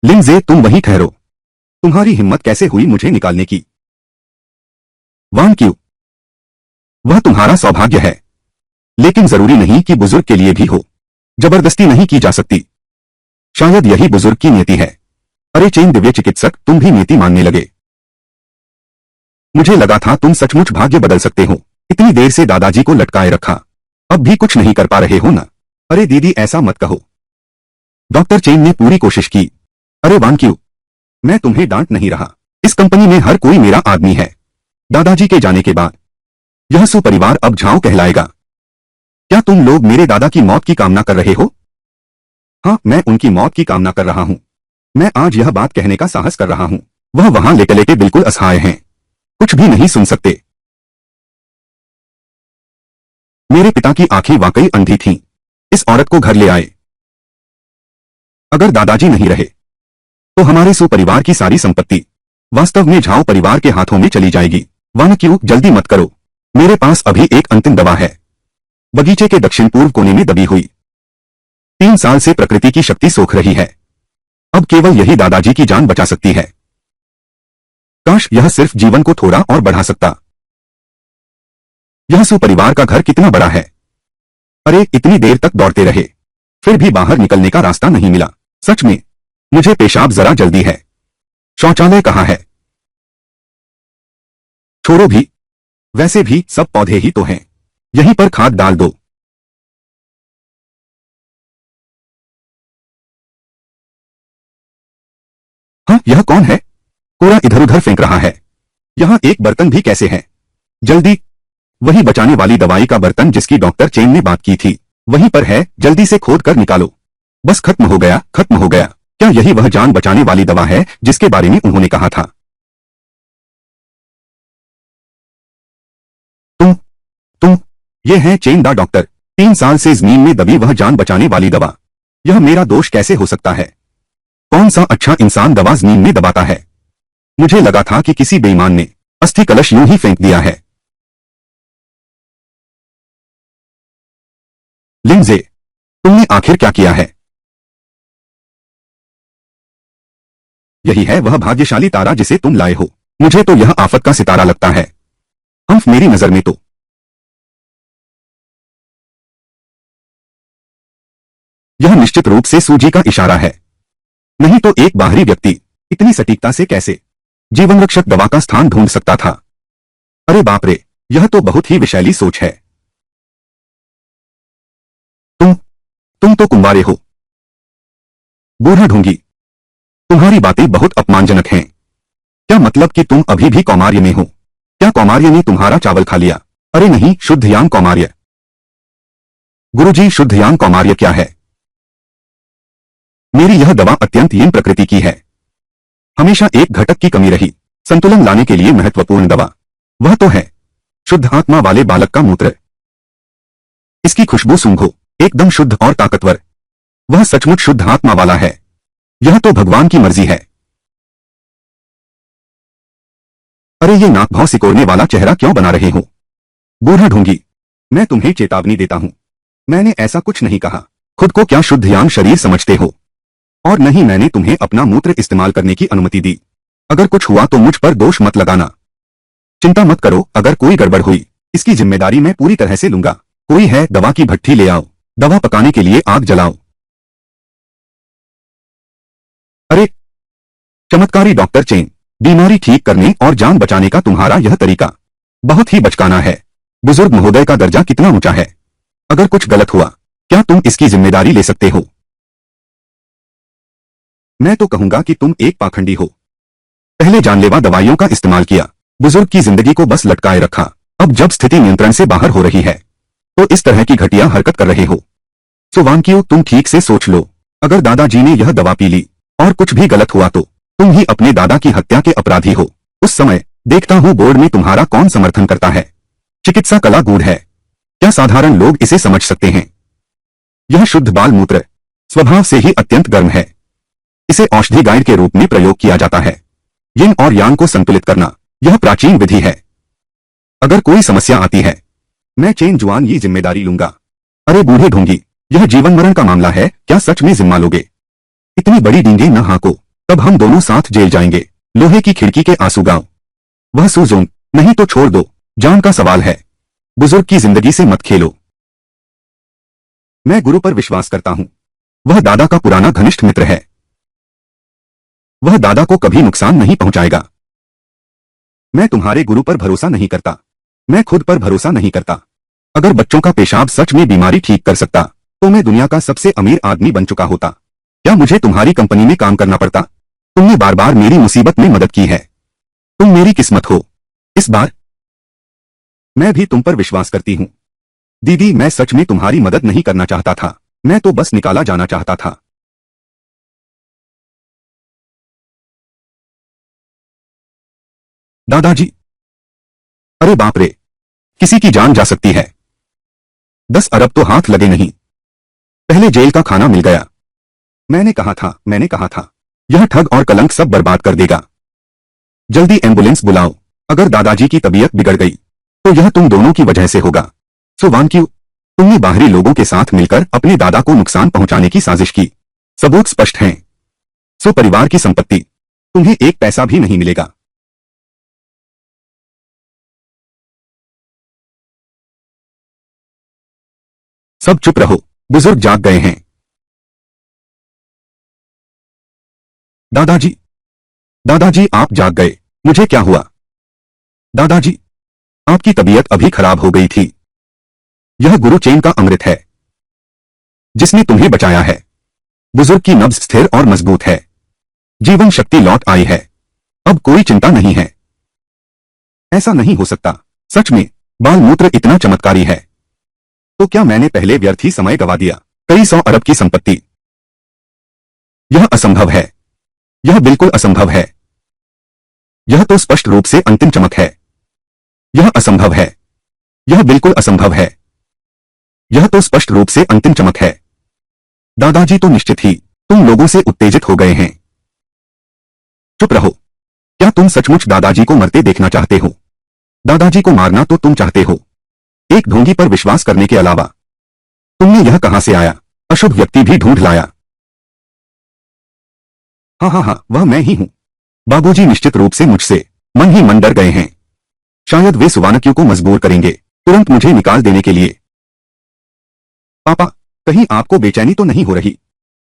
लिंजे, तुम वहीं ठहरो। तुम्हारी हिम्मत कैसे हुई मुझे निकालने की? वांग क्यू, वह तुम्हारा सौभाग्य है, लेकिन जरूरी नहीं कि बुजुर्ग के लिए भी हो। जबरदस्ती नहीं की जा सकती। शायद यही बुजुर्ग की नीति है। अरे चेन दिव्य चिकित्सक, तुम भी नीति मानने लगे। मुझे लगा था तुम सचमुच भाग्य बदल सकते हो। इतनी देर से दादाजी को लटकाए रखा, अब भी कुछ नहीं कर पा रहे हो ना? अरे दीदी, ऐसा मत कहो। डॉक्टर चेन ने पूरी कोशिश की। अरे वांग क्यू, मैं तुम्हें डांट नहीं रहा। इस कंपनी में हर कोई मेरा आदमी है। दादाजी के जाने के बाद यह सुपरिवार अब झाओ कहलाएगा। क्या तुम लोग मेरे दादा की मौत की कामना कर रहे हो? हाँ, मैं उनकी मौत की कामना कर रहा हूं। मैं आज यह बात कहने का साहस कर रहा हूं। वह वहां लेटे लेटे बिल्कुल असहाय हैं, कुछ भी नहीं सुन सकते। मेरे पिता की आंखें वाकई अंधी थीं। इस औरत को घर ले आए। अगर दादाजी नहीं रहे तो हमारे सुपरिवार की सारी संपत्ति वास्तव में झाओ परिवार के हाथों में चली जाएगी। वांग क्यू, जल्दी मत करो, मेरे पास अभी एक अंतिम दवा है। बगीचे के दक्षिण पूर्व कोने में दबी हुई। 3 साल से प्रकृति की शक्ति सोख रही है। अब केवल यही दादाजी की जान बचा सकती है। काश यह सिर्फ जीवन को थोड़ा और बढ़ा सकता। यह सुपरिवार का घर कितना बड़ा है। अरे इतनी देर तक दौड़ते रहे, फिर भी बाहर निकलने का रास्ता नहीं मिला। सच में मुझे पेशाब जरा जल्दी है। शौचालय कहाँ है? छोड़ो भी, वैसे भी सब पौधे ही तो हैं, यहीं पर खाद डाल दो। हाँ, यह कौन है? कूड़ा इधर उधर फेंक रहा है। यहाँ एक बर्तन भी कैसे है? जल्दी, वही बचाने वाली दवाई का बर्तन जिसकी डॉक्टर चेन ने बात की थी, वहीं पर है, जल्दी से खोद कर निकालो। बस खत्म हो गया, खत्म हो गया। क्या यही वह जान बचाने वाली दवा है जिसके बारे में उन्होंने कहा था? तुम, ये हैं चेन दा डॉक्टर। 3 साल से जमीन में दबी वह जान बचाने वाली दवा। यह मेरा दोष कैसे हो सकता है? कौन सा अच्छा इंसान दवा जमीन में दबाता है? मुझे लगा था कि किसी बेईमान ने अस्थि कलश यूं ही फेंक दिया है। लिंडजे, तुमने आखिर क्या किया है? यही है वह भाग्यशाली तारा जिसे तुम लाए हो। मुझे तो यह आफत का सितारा लगता है। हम्फ, मेरी नजर में तो यह निश्चित रूप से सूजी का इशारा है। नहीं तो एक बाहरी व्यक्ति इतनी सटीकता से कैसे जीवन रक्षक दवा का स्थान ढूंढ सकता था? अरे बाप रे, यह तो बहुत ही विशैली सोच है। तुम तो कुंवारे हो। बूढ़ा ढोंगी, तुम्हारी बातें बहुत अपमानजनक हैं। क्या मतलब कि तुम अभी भी कौमार्य में हो? क्या कौमार्य ने तुम्हारा चावल खा लिया? अरे नहीं, शुद्धयान कौमार्य। गुरुजी, शुद्धयान कौमार्य क्या है? मेरी यह दवा अत्यंत हीन प्रकृति की है। हमेशा एक घटक की कमी रही, संतुलन लाने के लिए महत्वपूर्ण दवा। वह तो है शुद्ध आत्मा वाले बालक का मूत्र। इसकी खुशबू सूंघो, एकदम शुद्ध और ताकतवर। वह सचमुच शुद्ध आत्मा वाला है। यह तो भगवान की मर्जी है। अरे ये नाक भाव सिकोड़ने वाला चेहरा क्यों बना रहे हो? बूढ़ा ढोंगी, मैं तुम्हें चेतावनी देता हूं, मैंने ऐसा कुछ नहीं कहा। खुद को क्या शुद्धयान शरीर समझते हो? और नहीं, मैंने तुम्हें अपना मूत्र इस्तेमाल करने की अनुमति दी। अगर कुछ हुआ तो मुझ पर दोष मत लगाना। चिंता मत करो, अगर कोई गड़बड़ हुई इसकी जिम्मेदारी मैं पूरी तरह से लूंगा। कोई है, दवा की भट्ठी ले आओ, दवा पकाने के लिए आग जलाओ। अरे चमत्कारी डॉक्टर चेन, बीमारी ठीक करने और जान बचाने का तुम्हारा यह तरीका बहुत ही बचकाना है। बुजुर्ग महोदय का दर्जा कितना ऊंचा है। अगर कुछ गलत हुआ, क्या तुम इसकी जिम्मेदारी ले सकते हो? मैं तो कहूंगा कि तुम एक पाखंडी हो। पहले जानलेवा दवाइयों का इस्तेमाल किया, बुजुर्ग की जिंदगी को बस लटकाए रखा। अब जब स्थिति नियंत्रण से बाहर हो रही है तो इस तरह की घटिया हरकत कर रहे हो। सुवांकियो, तुम ठीक से सोच लो। अगर दादाजी ने यह दवा पी ली और कुछ भी गलत हुआ तो तुम ही अपने दादा की हत्या के अपराधी हो। उस समय देखता हूं बोर्ड में तुम्हारा कौन समर्थन करता है। चिकित्सा कला गूढ़ है, क्या साधारण लोग इसे समझ सकते हैं? यह शुद्ध बाल मूत्र स्वभाव से ही अत्यंत गर्म है। इसे औषधि गाइड के रूप में प्रयोग किया जाता है। यिन और यांग को संतुलित करना यह प्राचीन विधि है। अगर कोई समस्या आती है, मैं चेन जुआन ये जिम्मेदारी लूंगा। अरे बूढ़े ढोंगी, यह जीवन मरण का मामला है, क्या सच में जिम्मा लोगे? इतनी बड़ी डींगे न हाको, तब हम दोनों साथ जेल जाएंगे। लोहे की खिड़की के आंसू गाओ। वह सुजोन, नहीं तो छोड़ दो, जान का सवाल है। बुजुर्ग की जिंदगी से मत खेलो। मैं गुरु पर विश्वास करता हूं, वह दादा का पुराना घनिष्ठ मित्र है। वह दादा को कभी नुकसान नहीं पहुंचाएगा। मैं तुम्हारे गुरु पर भरोसा नहीं करता, मैं खुद पर भरोसा नहीं करता। अगर बच्चों का पेशाब सच में बीमारी ठीक कर सकता तो मैं दुनिया का सबसे अमीर आदमी बन चुका होता। क्या मुझे तुम्हारी कंपनी में काम करना पड़ता? तुमने बार बार मेरी मुसीबत में मदद की है। तुम मेरी किस्मत हो। इस बार मैं भी तुम पर विश्वास करती हूं। दीदी, मैं सच में तुम्हारी मदद नहीं करना चाहता था, मैं तो बस निकाला जाना चाहता था। दादाजी, अरे बाप रे, किसी की जान जा सकती है। 10 अरब तो हाथ लगे नहीं, पहले जेल का खाना मिल गया। मैंने कहा था, यह ठग और कलंक सब बर्बाद कर देगा। जल्दी एम्बुलेंस बुलाओ। अगर दादाजी की तबीयत बिगड़ गई तो यह तुम दोनों की वजह से होगा। सुवांक्यू, तुमने बाहरी लोगों के साथ मिलकर अपने दादा को नुकसान पहुंचाने की साजिश की। सबूत स्पष्ट हैं। सो परिवार की संपत्ति तुम्हें एक पैसा भी नहीं मिलेगा। सब चुप रहो, बुजुर्ग जाग गए हैं। दादाजी, दादाजी आप जाग गए। मुझे क्या हुआ? दादाजी, आपकी तबीयत अभी खराब हो गई थी। यह गुरु चेन का अमृत है जिसने तुम्हें बचाया है। बुजुर्ग की नब्ज स्थिर और मजबूत है। जीवन शक्ति लौट आई है। अब कोई चिंता नहीं है। ऐसा नहीं हो सकता। सच में बाल मूत्र इतना चमत्कारी है तो क्या मैंने पहले व्यर्थ ही समय गवा दिया? कई 100 अरब की संपत्ति। यह असंभव है। यह बिल्कुल असंभव है। यह तो स्पष्ट रूप से अंतिम चमक है। यह असंभव है। यह बिल्कुल असंभव है। यह तो स्पष्ट रूप से अंतिम चमक है। दादाजी तो निश्चित ही तुम लोगों से उत्तेजित हो गए हैं। चुप रहो। क्या तुम सचमुच दादाजी को मरते देखना चाहते हो? दादाजी को मारना तो तुम चाहते हो, एक ढोंगी पर विश्वास करने के अलावा। तुमने यह कहां से आया? अशुभ व्यक्ति भी ढूंढ लाया। हाँ हाँ हाँ, वह मैं ही हूं। बाबूजी निश्चित रूप से मुझसे मन ही मन डर गए हैं। शायद वे सुवानक्यों को मजबूर करेंगे तुरंत मुझे निकाल देने के लिए। पापा, कहीं आपको बेचैनी तो नहीं हो रही?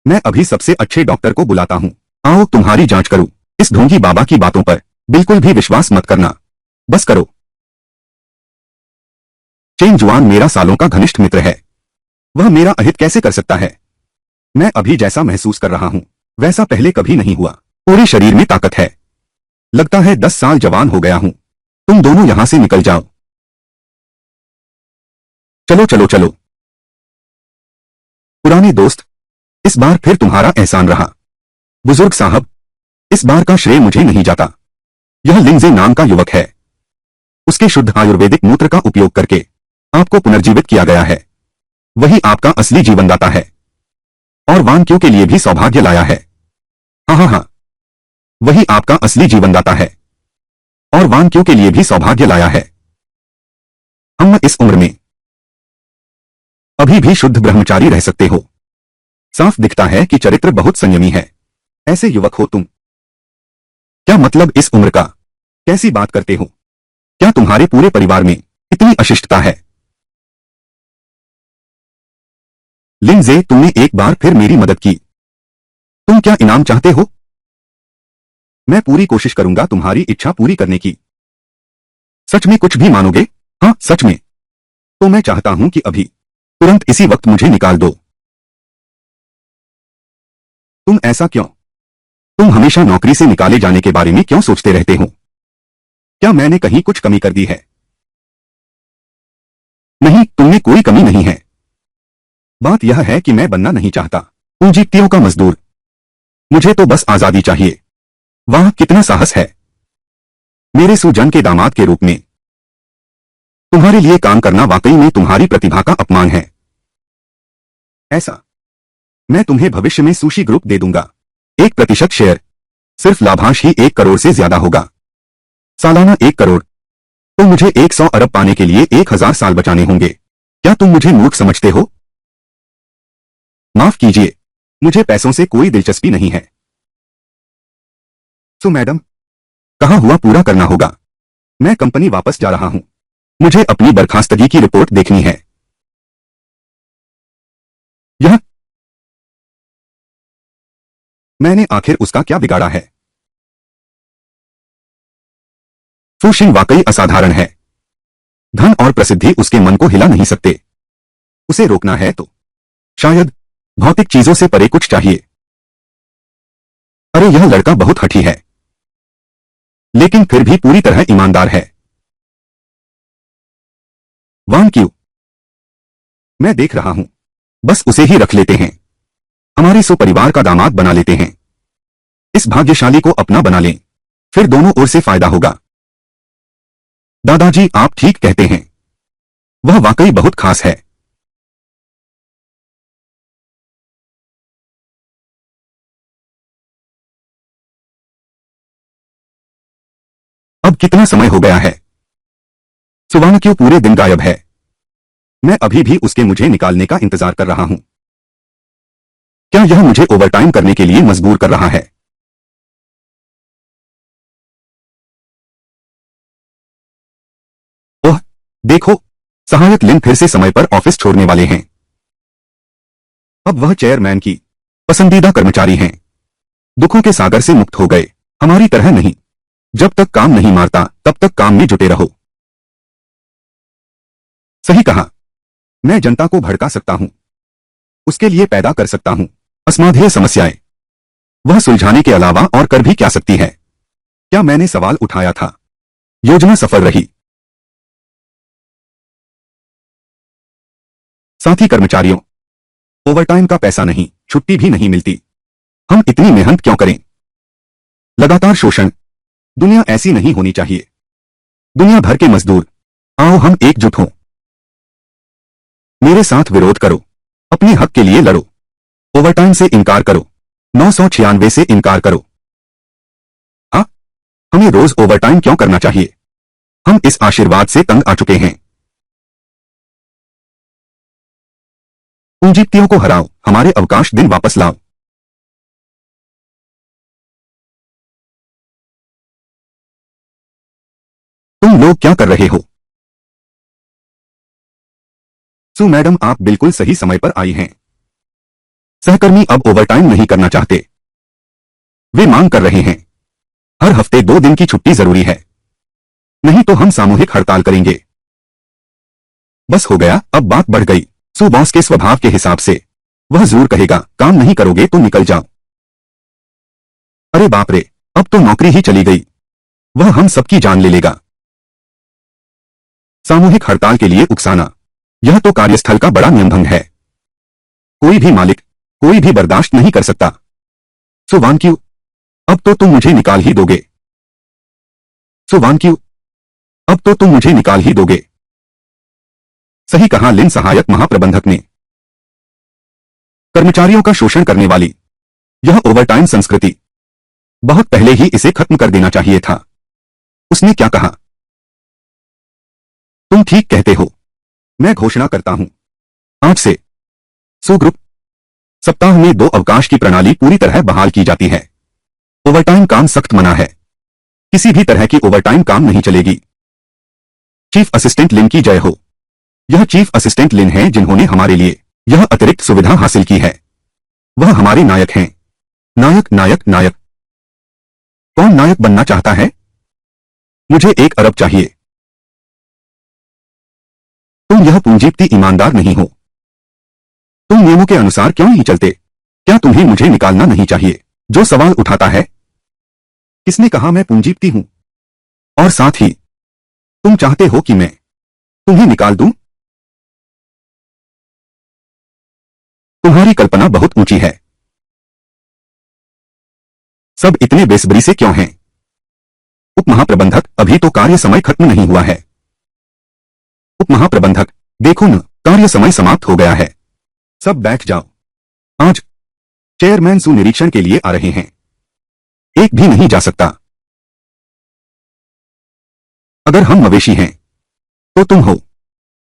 मैं अभी सबसे अच्छे डॉक्टर को बुलाता हूं। आओ तुम्हारी जांच करूं। इस ढोंगी बाबा की बातों पर बिल्कुल भी विश्वास मत करना। बस करो। चेन जुआन मेरा सालों का घनिष्ठ मित्र है। वह मेरा अहित कैसे कर सकता है? मैं अभी जैसा महसूस कर रहा हूं वैसा पहले कभी नहीं हुआ। पूरे शरीर में ताकत है। लगता है 10 साल जवान हो गया हूं। तुम दोनों यहां से निकल जाओ। चलो चलो चलो। पुराने दोस्त, इस बार फिर तुम्हारा एहसान रहा। बुजुर्ग साहब, इस बार का श्रेय मुझे नहीं जाता। यह लिंगजे नाम का युवक है। उसके शुद्ध आयुर्वेदिक मूत्र का उपयोग करके आपको पुनर्जीवित किया गया है। वही आपका असली जीवनदाता है और वानक्यों के लिए भी सौभाग्य लाया है। हाँ हाँ हाँ, वही आपका असली जीवनदाता है और वानक्यों के लिए भी सौभाग्य लाया है। हम इस उम्र में अभी भी शुद्ध ब्रह्मचारी रह सकते हो। साफ दिखता है कि चरित्र बहुत संयमी है। ऐसे युवक हो तुम। क्या मतलब इस उम्र का? कैसी बात करते हो? क्या तुम्हारे पूरे परिवार में इतनी अशिष्टता है? लिंगजे, तुमने एक बार फिर मेरी मदद की। तुम क्या इनाम चाहते हो? मैं पूरी कोशिश करूंगा तुम्हारी इच्छा पूरी करने की। सच में कुछ भी मानोगे? हाँ सच में। तो मैं चाहता हूं कि अभी तुरंत इसी वक्त मुझे निकाल दो। तुम ऐसा क्यों? तुम हमेशा नौकरी से निकाले जाने के बारे में क्यों सोचते रहते हो? क्या मैंने कहीं कुछ कमी कर दी है? नहीं, तुमने कोई कमी नहीं है। बात यह है कि मैं बनना नहीं चाहता पूंजीपतियों का मजदूर। मुझे तो बस आजादी चाहिए। वाह, कितना साहस है। मेरे सुजन के दामाद के रूप में तुम्हारे लिए काम करना वाकई में तुम्हारी प्रतिभा का अपमान है। ऐसा मैं तुम्हें भविष्य में सुशी ग्रुप दे दूंगा। 1% शेयर। सिर्फ लाभांश ही 1 करोड़ से ज्यादा होगा। सालाना 1 करोड़। तो मुझे 100 अरब पाने के लिए 1000 साल बचाने होंगे। क्या तुम मुझे मूर्ख समझते हो? माफ कीजिए, मुझे पैसों से कोई दिलचस्पी नहीं है। सो मैडम, कहा हुआ पूरा करना होगा। मैं कंपनी वापस जा रहा हूं। मुझे अपनी बर्खास्तगी की रिपोर्ट देखनी है। यह मैंने आखिर उसका क्या बिगाड़ा है? फूशिंग वाकई असाधारण है। धन और प्रसिद्धि उसके मन को हिला नहीं सकते। उसे रोकना है तो शायद भौतिक चीजों से परे कुछ चाहिए। अरे यह लड़का बहुत हठी है लेकिन फिर भी पूरी तरह ईमानदार है। वांग क्यों? मैं देख रहा हूं। बस उसे ही रख लेते हैं। हमारे सो परिवार का दामाद बना लेते हैं। इस भाग्यशाली को अपना बना लें, फिर दोनों ओर से फायदा होगा। दादाजी, आप ठीक कहते हैं। वह वाकई बहुत खास है। अब कितना समय हो गया है? सुवान क्यों पूरे दिन गायब है? मैं अभी भी उसके मुझे निकालने का इंतजार कर रहा हूं। क्या यह मुझे ओवरटाइम करने के लिए मजबूर कर रहा है? ओह, देखो, सहायक लिन फिर से समय पर ऑफिस छोड़ने वाले हैं। अब वह चेयरमैन की पसंदीदा कर्मचारी हैं। दुखों के सागर से मुक्त हो गए, हमारी तरह नहीं। जब तक काम नहीं मारता तब तक काम में जुटे रहो। सही कहा। मैं जनता को भड़का सकता हूं, उसके लिए पैदा कर सकता हूं असमाधेय समस्याएं। वह सुलझाने के अलावा और कर भी क्या सकती है? क्या मैंने सवाल उठाया था? योजना सफल रही। साथी कर्मचारियों, ओवरटाइम का पैसा नहीं, छुट्टी भी नहीं मिलती। हम इतनी मेहनत क्यों करें? लगातार शोषण। दुनिया ऐसी नहीं होनी चाहिए। दुनिया भर के मजदूर, आओ हम एकजुट हों। मेरे साथ विरोध करो, अपने हक के लिए लड़ो। ओवरटाइम से इनकार करो, 996 से इनकार करो। हाँ, हमें रोज ओवरटाइम क्यों करना चाहिए? हम इस आशीर्वाद से तंग आ चुके हैं। पूंजीपतियों को हराओ, हमारे अवकाश दिन वापस लाओ। तुम लोग क्या कर रहे हो? सु मैडम, आप बिल्कुल सही समय पर आई हैं। सहकर्मी अब ओवरटाइम नहीं करना चाहते। वे मांग कर रहे हैं, हर हफ्ते 2 दिन की छुट्टी जरूरी है, नहीं तो हम सामूहिक हड़ताल करेंगे। बस हो गया, अब बात बढ़ गई। सु बॉस के स्वभाव के हिसाब से वह जरूर कहेगा, काम नहीं करोगे तो निकल जाओ। अरे बाप रे, अब तो नौकरी ही चली गई। वह हम सबकी जान ले लेगा। सामूहिक हड़ताल के लिए उकसाना, यह तो कार्यस्थल का बड़ा नियमभंग है। कोई भी मालिक, कोई भी बर्दाश्त नहीं कर सकता। सुवानक्यू, अब तो तुम मुझे निकाल ही दोगे। सुवानक्यू, अब तो तुम मुझे निकाल ही दोगे। सही कहा लिन सहायक महाप्रबंधक ने। कर्मचारियों का शोषण करने वाली यह ओवरटाइम संस्कृति, बहुत पहले ही इसे खत्म कर देना चाहिए था। उसने क्या कहा? तुम ठीक कहते हो। मैं घोषणा करता हूं, आज से सु ग्रुप सप्ताह में 2 अवकाश की प्रणाली पूरी तरह बहाल की जाती है। ओवरटाइम काम सख्त मना है। किसी भी तरह की ओवरटाइम काम नहीं चलेगी। चीफ असिस्टेंट लिन की जय हो। यह चीफ असिस्टेंट लिन हैं जिन्होंने हमारे लिए यह अतिरिक्त सुविधा हासिल की है। वह हमारे नायक हैं। नायक नायक नायक। कौन नायक बनना चाहता है? मुझे 1 अरब चाहिए। तुम यह पूंजीपति ईमानदार नहीं हो। तुम नियमों के अनुसार क्यों नहीं चलते? क्या तुम्हें मुझे निकालना नहीं चाहिए? जो सवाल उठाता है, किसने कहा मैं पूंजीपति हूं? और साथ ही तुम चाहते हो कि मैं तुम्हें निकाल दूं? तुम्हारी कल्पना बहुत ऊंची है। सब इतने बेसब्री से क्यों हैं? उप महाप्रबंधक, अभी तो कार्य समय खत्म नहीं हुआ है। उप महाप्रबंधक, देखो न, कार्य समय समाप्त हो गया है। सब बैठ जाओ। आज चेयरमैन सु निरीक्षण के लिए आ रहे हैं। एक भी नहीं जा सकता। अगर हम मवेशी हैं तो तुम हो।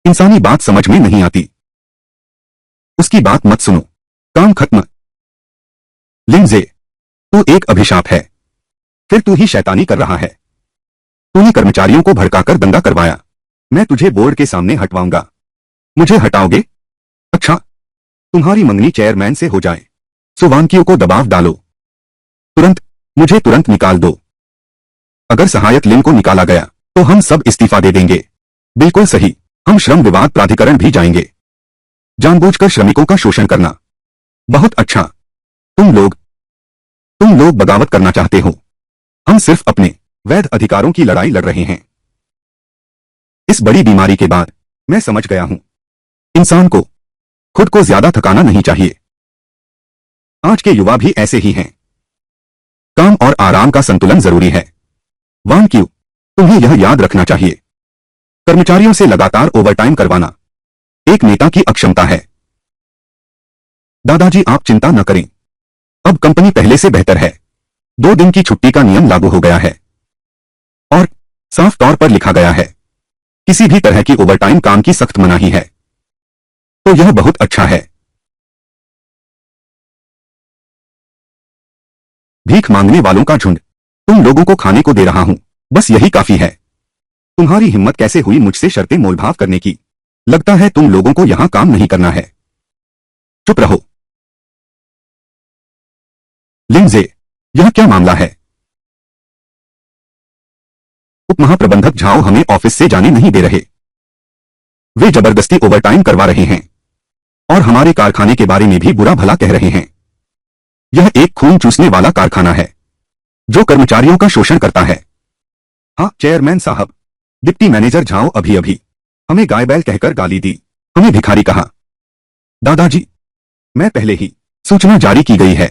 इंसानी बात समझ में नहीं आती। उसकी बात मत सुनो। काम खत्म। लिंजे, तू एक अभिशाप है। फिर तू ही शैतानी कर रहा है। तूने कर्मचारियों को भड़काकर दंगा करवाया। मैं तुझे बोर्ड के सामने हटवाऊंगा। मुझे हटाओगे? अच्छा, तुम्हारी मंगनी चेयरमैन से हो जाए। सुवानक्यू को दबाव डालो। तुरंत, मुझे तुरंत निकाल दो। अगर सहायक लिन को निकाला गया तो हम सब इस्तीफा दे देंगे। बिल्कुल सही, हम श्रम विवाद प्राधिकरण भी जाएंगे। जानबूझकर श्रमिकों का शोषण करना। बहुत अच्छा। तुम लोग बगावत करना चाहते हो। हम सिर्फ अपने वैध अधिकारों की लड़ाई लड़ रहे हैं। इस बड़ी बीमारी के बाद मैं समझ गया हूं, इंसान को खुद को ज्यादा थकाना नहीं चाहिए। आज के युवा भी ऐसे ही हैं। काम और आराम का संतुलन जरूरी है। वांग क्यू, तुम्हें यह याद रखना चाहिए, कर्मचारियों से लगातार ओवरटाइम करवाना एक नेता की अक्षमता है। दादाजी, आप चिंता न करें। अब कंपनी पहले से बेहतर है। 2 दिन की छुट्टी का नियम लागू हो गया है और साफ तौर पर लिखा गया है, किसी भी तरह की ओवरटाइम काम की सख्त मनाही है। तो यह बहुत अच्छा है। भीख मांगने वालों का झुंड। तुम लोगों को खाने को दे रहा हूं, बस यही काफी है। तुम्हारी हिम्मत कैसे हुई मुझसे शर्तें मोलभाव करने की? लगता है तुम लोगों को यहां काम नहीं करना है। चुप रहो। लिंडजे, यह क्या मामला है? उप महाप्रबंधक झाओ हमें ऑफिस से जाने नहीं दे रहे। वे जबरदस्ती ओवरटाइम करवा रहे हैं और हमारे कारखाने के बारे में भी बुरा भला कह रहे हैं। यह एक खून चूसने वाला कारखाना है जो कर्मचारियों का शोषण करता है। हाँ चेयरमैन साहब, डिप्टी मैनेजर झाओ अभी अभी हमें गाय बैल कहकर गाली दी, हमें भिखारी कहा। दादाजी, मैं पहले ही सूचना जारी की गई है।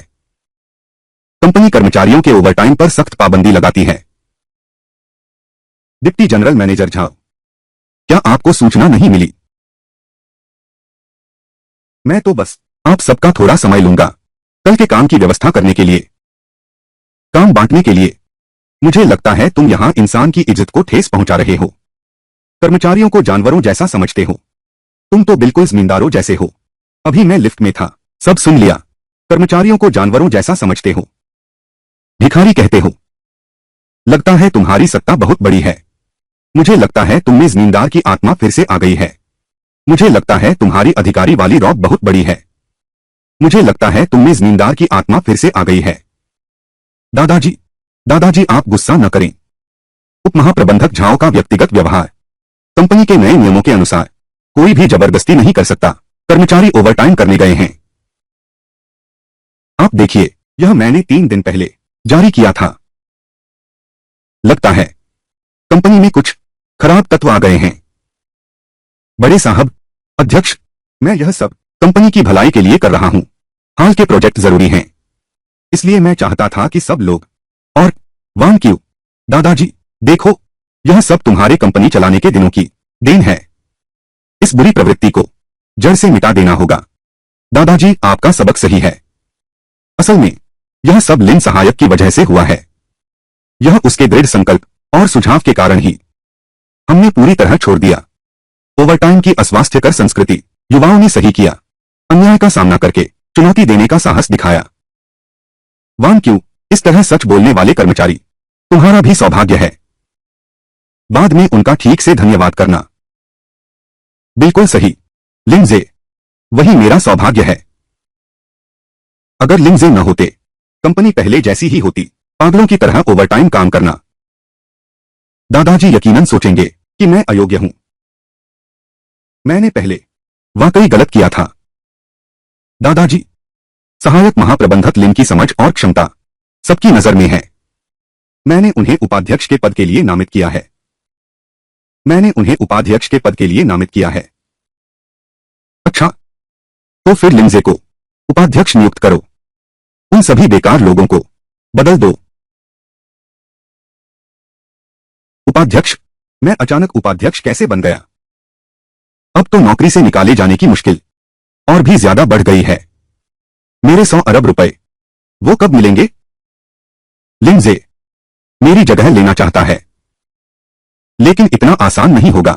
कंपनी कर्मचारियों के ओवरटाइम पर सख्त पाबंदी लगाती है। डिप्टी जनरल मैनेजर झाओ, क्या आपको सूचना नहीं मिली? मैं तो बस आप सबका थोड़ा समय लूंगा कल के काम की व्यवस्था करने के लिए, काम बांटने के लिए। मुझे लगता है तुम यहां इंसान की इज्जत को ठेस पहुंचा रहे हो। कर्मचारियों को जानवरों जैसा समझते हो। तुम तो बिल्कुल जमींदारों जैसे हो। अभी मैं लिफ्ट में था, सब सुन लिया। कर्मचारियों को जानवरों जैसा समझते हो, भिखारी कहते हो। लगता है तुम्हारी सत्ता बहुत बड़ी है। मुझे लगता है तुम में जमींदार की आत्मा फिर से आ गई है। मुझे लगता है तुम्हारी अधिकारी वाली रौब बहुत बड़ी है। मुझे लगता है तुम में जमींदार की आत्मा फिर से आ गई है। दादाजी, दादाजी आप गुस्सा न करें। उप महाप्रबंधक झाओ का व्यक्तिगत व्यवहार। कंपनी के नए नियमों के अनुसार कोई भी जबरदस्ती नहीं कर सकता। कर्मचारी ओवरटाइम करने गए हैं। आप देखिए, यह मैंने 3 दिन पहले जारी किया था। लगता है कंपनी में कुछ खराब तत्व आ गए हैं। बड़े साहब, अध्यक्ष, मैं यह सब कंपनी की भलाई के लिए कर रहा हूं। हाल के प्रोजेक्ट जरूरी हैं, इसलिए मैं चाहता था कि सब लोग और वान क्यू। दादाजी देखो, यह सब तुम्हारे कंपनी चलाने के दिनों की देन है। इस बुरी प्रवृत्ति को जड़ से मिटा देना होगा। दादाजी आपका सबक सही है। असल में यह सब लिन सहायक की वजह से हुआ है। यह उसके दृढ़ संकल्प और सुझाव के कारण ही हमने पूरी तरह छोड़ दिया। ओवरटाइम की अस्वास्थ्यकर संस्कृति। युवाओं ने सही किया, अन्याय का सामना करके चुनौती देने का साहस दिखाया। वान क्यू, इस तरह सच बोलने वाले कर्मचारी तुम्हारा भी सौभाग्य है। बाद में उनका ठीक से धन्यवाद करना। बिल्कुल सही लिंडजे, वही मेरा सौभाग्य है। अगर लिंडजे न होते, कंपनी पहले जैसी ही होती, पागलों की तरह ओवरटाइम काम करना। दादाजी यकीनन सोचेंगे कि मैं अयोग्य हूं। मैंने पहले वाकई गलत किया था। दादाजी, सहायक महाप्रबंधक लिन की समझ और क्षमता सबकी नजर में है। मैंने उन्हें उपाध्यक्ष के पद के लिए नामित किया है। मैंने उन्हें उपाध्यक्ष के पद के लिए नामित किया है। अच्छा, तो फिर लिंडजे को उपाध्यक्ष नियुक्त करो। उन सभी बेकार लोगों को बदल दो। उपाध्यक्ष? मैं अचानक उपाध्यक्ष कैसे बन गया? अब तो नौकरी से निकाले जाने की मुश्किल और भी ज्यादा बढ़ गई है। मेरे 100 अरब रुपए वो कब मिलेंगे? लिंडजे मेरी जगह लेना चाहता है, लेकिन इतना आसान नहीं होगा।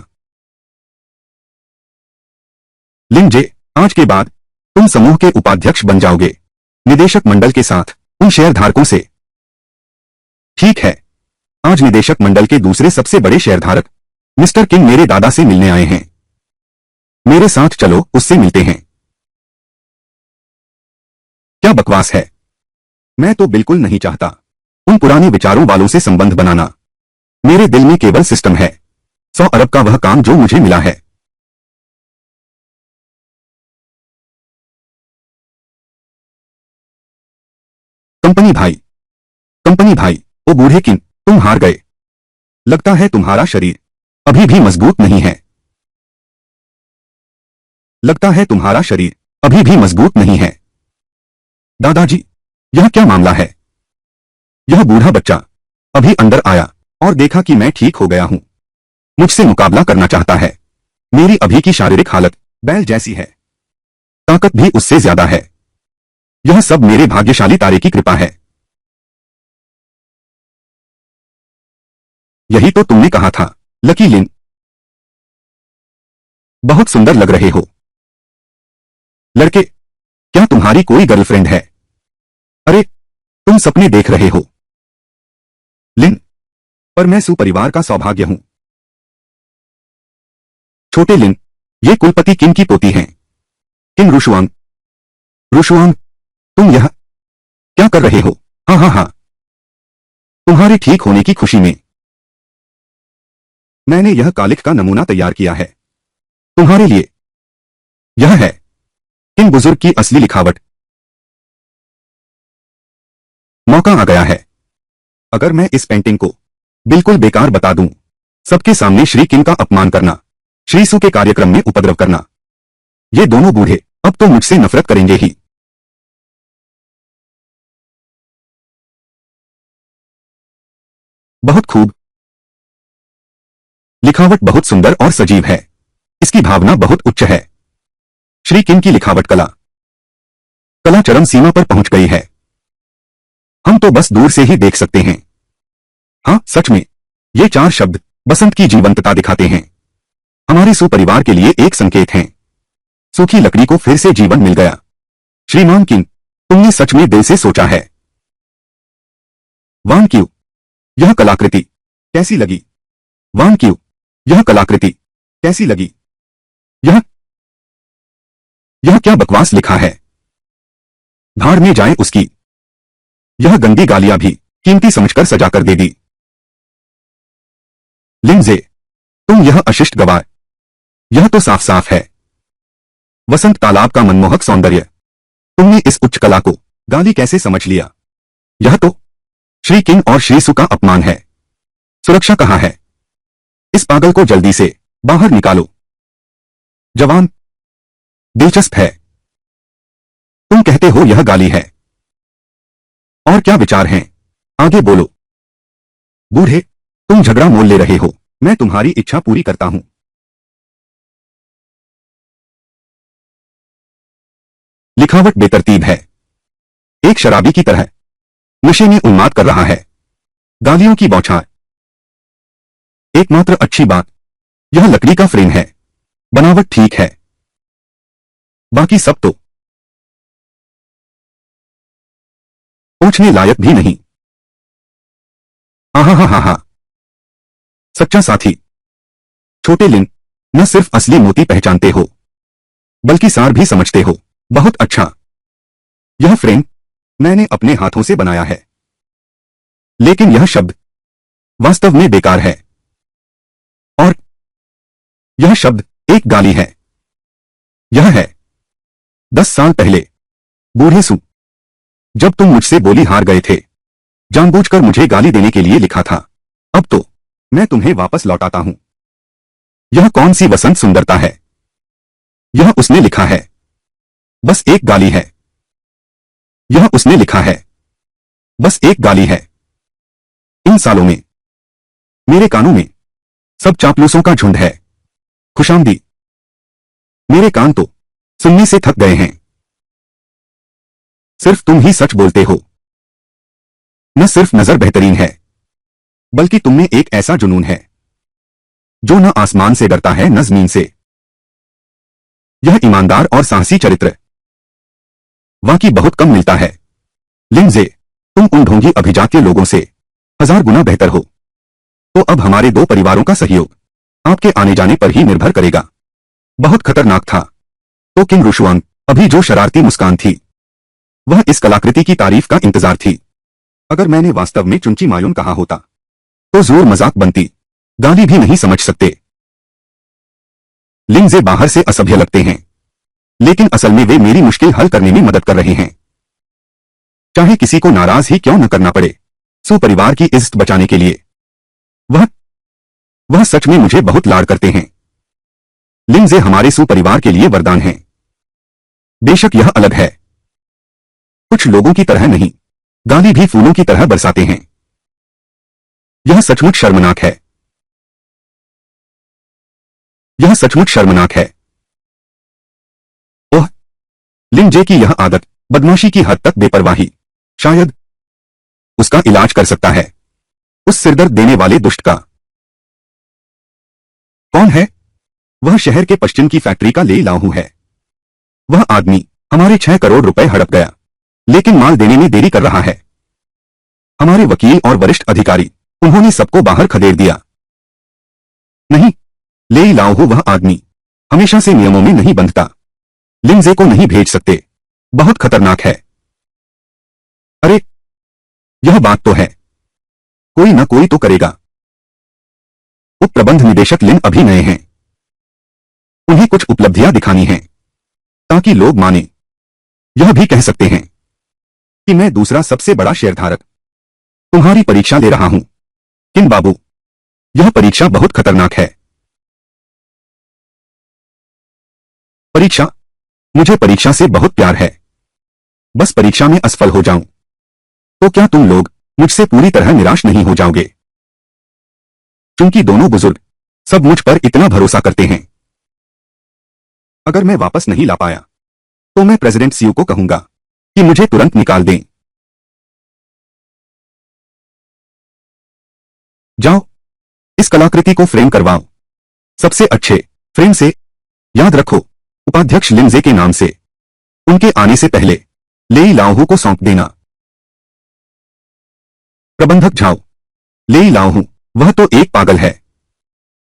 लिंडजे, आज के बाद तुम समूह के उपाध्यक्ष बन जाओगे, निदेशक मंडल के साथ उन शेयरधारकों से। ठीक है, आज निदेशक मंडल के दूसरे सबसे बड़े शेयरधारक मिस्टर किंग मेरे दादा से मिलने आए हैं। मेरे साथ चलो, उससे मिलते हैं। क्या बकवास है। मैं तो बिल्कुल नहीं चाहता उन पुराने विचारों वालों से संबंध बनाना। मेरे दिल में केवल सिस्टम है। 100 अरब का वह काम जो मुझे मिला है। कंपनी भाई, कंपनी भाई, ओ बूढ़े किंग, तुम हार गए। लगता है तुम्हारा शरीर अभी भी मजबूत नहीं है। लगता है तुम्हारा शरीर अभी भी मजबूत नहीं है। दादाजी, यह क्या मामला है? यह बूढ़ा बच्चा अभी अंदर आया और देखा कि मैं ठीक हो गया हूं। मुझसे मुकाबला करना चाहता है। मेरी अभी की शारीरिक हालत बैल जैसी है, ताकत भी उससे ज्यादा है। यह सब मेरे भाग्यशाली तारे की कृपा है। यही तो तुमने कहा था, लकी लिन। बहुत सुंदर लग रहे हो। लड़के, क्या तुम्हारी कोई गर्लफ्रेंड है? अरे, तुम सपने देख रहे हो। लिन, पर मैं सुपरिवार का सौभाग्य हूं। छोटे लिन, ये कुलपति किम की पोती हैं। किम रुशुआंग। रुशुआंग, तुम यह क्या कर रहे हो? हाँ हाँ हाँ, तुम्हारे ठीक होने की खुशी में मैंने यह कालिख का नमूना तैयार किया है तुम्हारे लिए। यह है किम बुजुर्ग की असली लिखावट। मौका आ गया है। अगर मैं इस पेंटिंग को बिल्कुल बेकार बता दूं, सबके सामने श्री किम का अपमान करना, श्री सु के कार्यक्रम में उपद्रव करना, ये दोनों बूढ़े अब तो मुझसे नफरत करेंगे ही। बहुत खूब। लिखावट बहुत सुंदर और सजीव है। इसकी भावना बहुत उच्च है। श्री किम की लिखावट कला कला चरम सीमा पर पहुंच गई है। हम तो बस दूर से ही देख सकते हैं। हाँ, सच में ये 4 शब्द बसंत की जीवंतता दिखाते हैं। हमारे सुपरिवार के लिए एक संकेत हैं। सूखी लकड़ी को फिर से जीवन मिल गया। श्रीमान किम, तुमने सच में दिल से सोचा है। वांग क्यू, यह कलाकृति कैसी लगी? वांग क्यू, यह कलाकृति कैसी लगी? यह क्या बकवास लिखा है? भाड़ में जाए उसकी। यह गंदी गालियां भी कीमती समझकर सजाकर दे दी। लिंजे, तुम यह अशिष्ट गवार। यह तो साफ साफ है वसंत तालाब का मनमोहक सौंदर्य। तुमने इस उच्च कला को गाली कैसे समझ लिया? यह तो श्री किंग और श्री सु का अपमान है। सुरक्षा कहाँ है? इस पागल को जल्दी से बाहर निकालो। जवान, दिलचस्प है। तुम कहते हो यह गाली है। और क्या विचार हैं? आगे बोलो। बूढ़े, तुम झगड़ा मोल ले रहे हो। मैं तुम्हारी इच्छा पूरी करता हूं। लिखावट बेतरतीब है। एक शराबी की तरह नशे में उन्माद कर रहा है। गालियों की बौछार। एकमात्र अच्छी बात, यह लकड़ी का फ्रेम है। बनावट ठीक है, बाकी सब तो पूछने लायक भी नहीं। आहा हा हा हा, सच्चा साथी। छोटे लिन, न सिर्फ असली मोती पहचानते हो, बल्कि सार भी समझते हो। बहुत अच्छा। यह फ्रेम मैंने अपने हाथों से बनाया है, लेकिन यह शब्द वास्तव में बेकार है। और यह शब्द एक गाली है। यह है 10 साल पहले, बूढ़े सु, जब तुम मुझसे बोली हार गए थे, जानबूझकर मुझे गाली देने के लिए लिखा था। अब तो मैं तुम्हें वापस लौटाता हूं। यह कौन सी वसंत सुंदरता है? यह उसने लिखा है। बस एक गाली है। यह उसने लिखा है। बस एक गाली है। इन सालों में मेरे कानों में सब चापलूसों का झुंड है। खुशामदी। मेरे कान तो सुनने से थक गए हैं। सिर्फ तुम ही सच बोलते हो। न सिर्फ नजर बेहतरीन है, बल्कि तुमने एक ऐसा जुनून है जो न आसमान से डरता है न जमीन से। यह ईमानदार और साहसी चरित्र वाकई बहुत कम मिलता है। लिंजे, तुम उन ढोंगी अभिजात्य लोगों से 1000 गुना बेहतर हो। तो अब हमारे 2 परिवारों का सहयोग आपके आने जाने पर ही निर्भर करेगा। बहुत खतरनाक था। तो किंग रुशुआंग, अभी जो शरारती मुस्कान थी, वह इस कलाकृति की तारीफ का इंतजार थी। अगर मैंने वास्तव में चुंची मायून कहा होता, तो जरूर मजाक बनती। गाली भी नहीं समझ सकते। लिंजे बाहर से असभ्य लगते हैं, लेकिन असल में वे मेरी मुश्किल हल करने में मदद कर रहे हैं। चाहे किसी को नाराज ही क्यों न करना पड़े, सुपरिवार की इज्जत बचाने के लिए। वह सच में मुझे बहुत लाड करते हैं। लिंजे हमारे सुपरिवार के लिए वरदान हैं। बेशक यह अलग है। कुछ लोगों की तरह नहीं, गाली भी फूलों की तरह बरसाते हैं। यह सचमुच शर्मनाक है। यह सचमुच शर्मनाक है। ओह, लिंजे की यह आदत, बदमाशी की हद तक बेपरवाही, शायद उसका इलाज कर सकता है। उस सिरदर्द देने वाले दुष्ट का। कौन है? वह शहर के पश्चिम की फैक्ट्री का ले लाहू है। वह आदमी हमारे 6 करोड़ रुपए हड़प गया, लेकिन माल देने में देरी कर रहा है। हमारे वकील और वरिष्ठ अधिकारी, उन्होंने सबको बाहर खदेड़ दिया। नहीं, लेई लाओहू वह आदमी हमेशा से नियमों में नहीं बंधता। लिंजे को नहीं भेज सकते, बहुत खतरनाक है। अरे, यह बात तो है, कोई न कोई तो करेगा। उप प्रबंध निदेशक लिन अभी नए हैं, उन्हें कुछ उपलब्धियां दिखानी हैं, ताकि लोग माने। यह भी कह सकते हैं कि मैं दूसरा सबसे बड़ा शेयरधारक तुम्हारी परीक्षा ले रहा हूं। किन बाबू, यह परीक्षा बहुत खतरनाक है। परीक्षा? मुझे परीक्षा से बहुत प्यार है। बस परीक्षा में असफल हो जाऊं तो क्या तुम लोग मुझसे पूरी तरह निराश नहीं हो जाओगे? क्योंकि दोनों बुजुर्ग सब मुझ पर इतना भरोसा करते हैं। अगर मैं वापस नहीं ला पाया तो मैं प्रेसिडेंट सीयू को कहूंगा कि मुझे तुरंत निकाल दें। जाओ, इस कलाकृति को फ्रेम करवाओ, सबसे अच्छे फ्रेम से। याद रखो, उपाध्यक्ष लिंजे के नाम से। उनके आने से पहले लेई लाओहू को सौंप देना। प्रबंधक झाओ, लेई लाओहू, वह तो एक पागल है।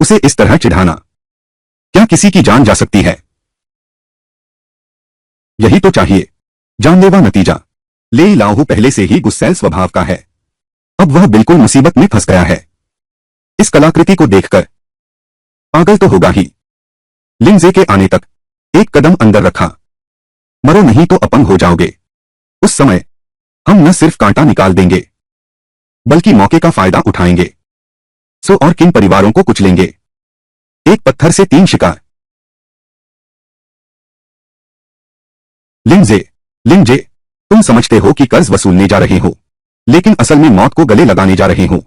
उसे इस तरह चिढ़ाना, क्या किसी की जान जा सकती है? यही तो चाहिए, जानलेवा नतीजा। लेई लाओहू पहले से ही गुस्सैल स्वभाव का है, अब वह बिल्कुल मुसीबत में फंस गया है। इस कलाकृति को देखकर पागल तो होगा ही। लिंजे के आने तक एक कदम अंदर रखा, मरो नहीं तो अपंग हो जाओगे। उस समय हम न सिर्फ कांटा निकाल देंगे, बल्कि मौके का फायदा उठाएंगे। सो और किन परिवारों को कुचलेंगे। एक पत्थर से 3 शिकार। लिंजे, लिंजे, तुम समझते हो कि कर्ज वसूलने जा रहे हो, लेकिन असल में मौत को गले लगाने जा रहे हो।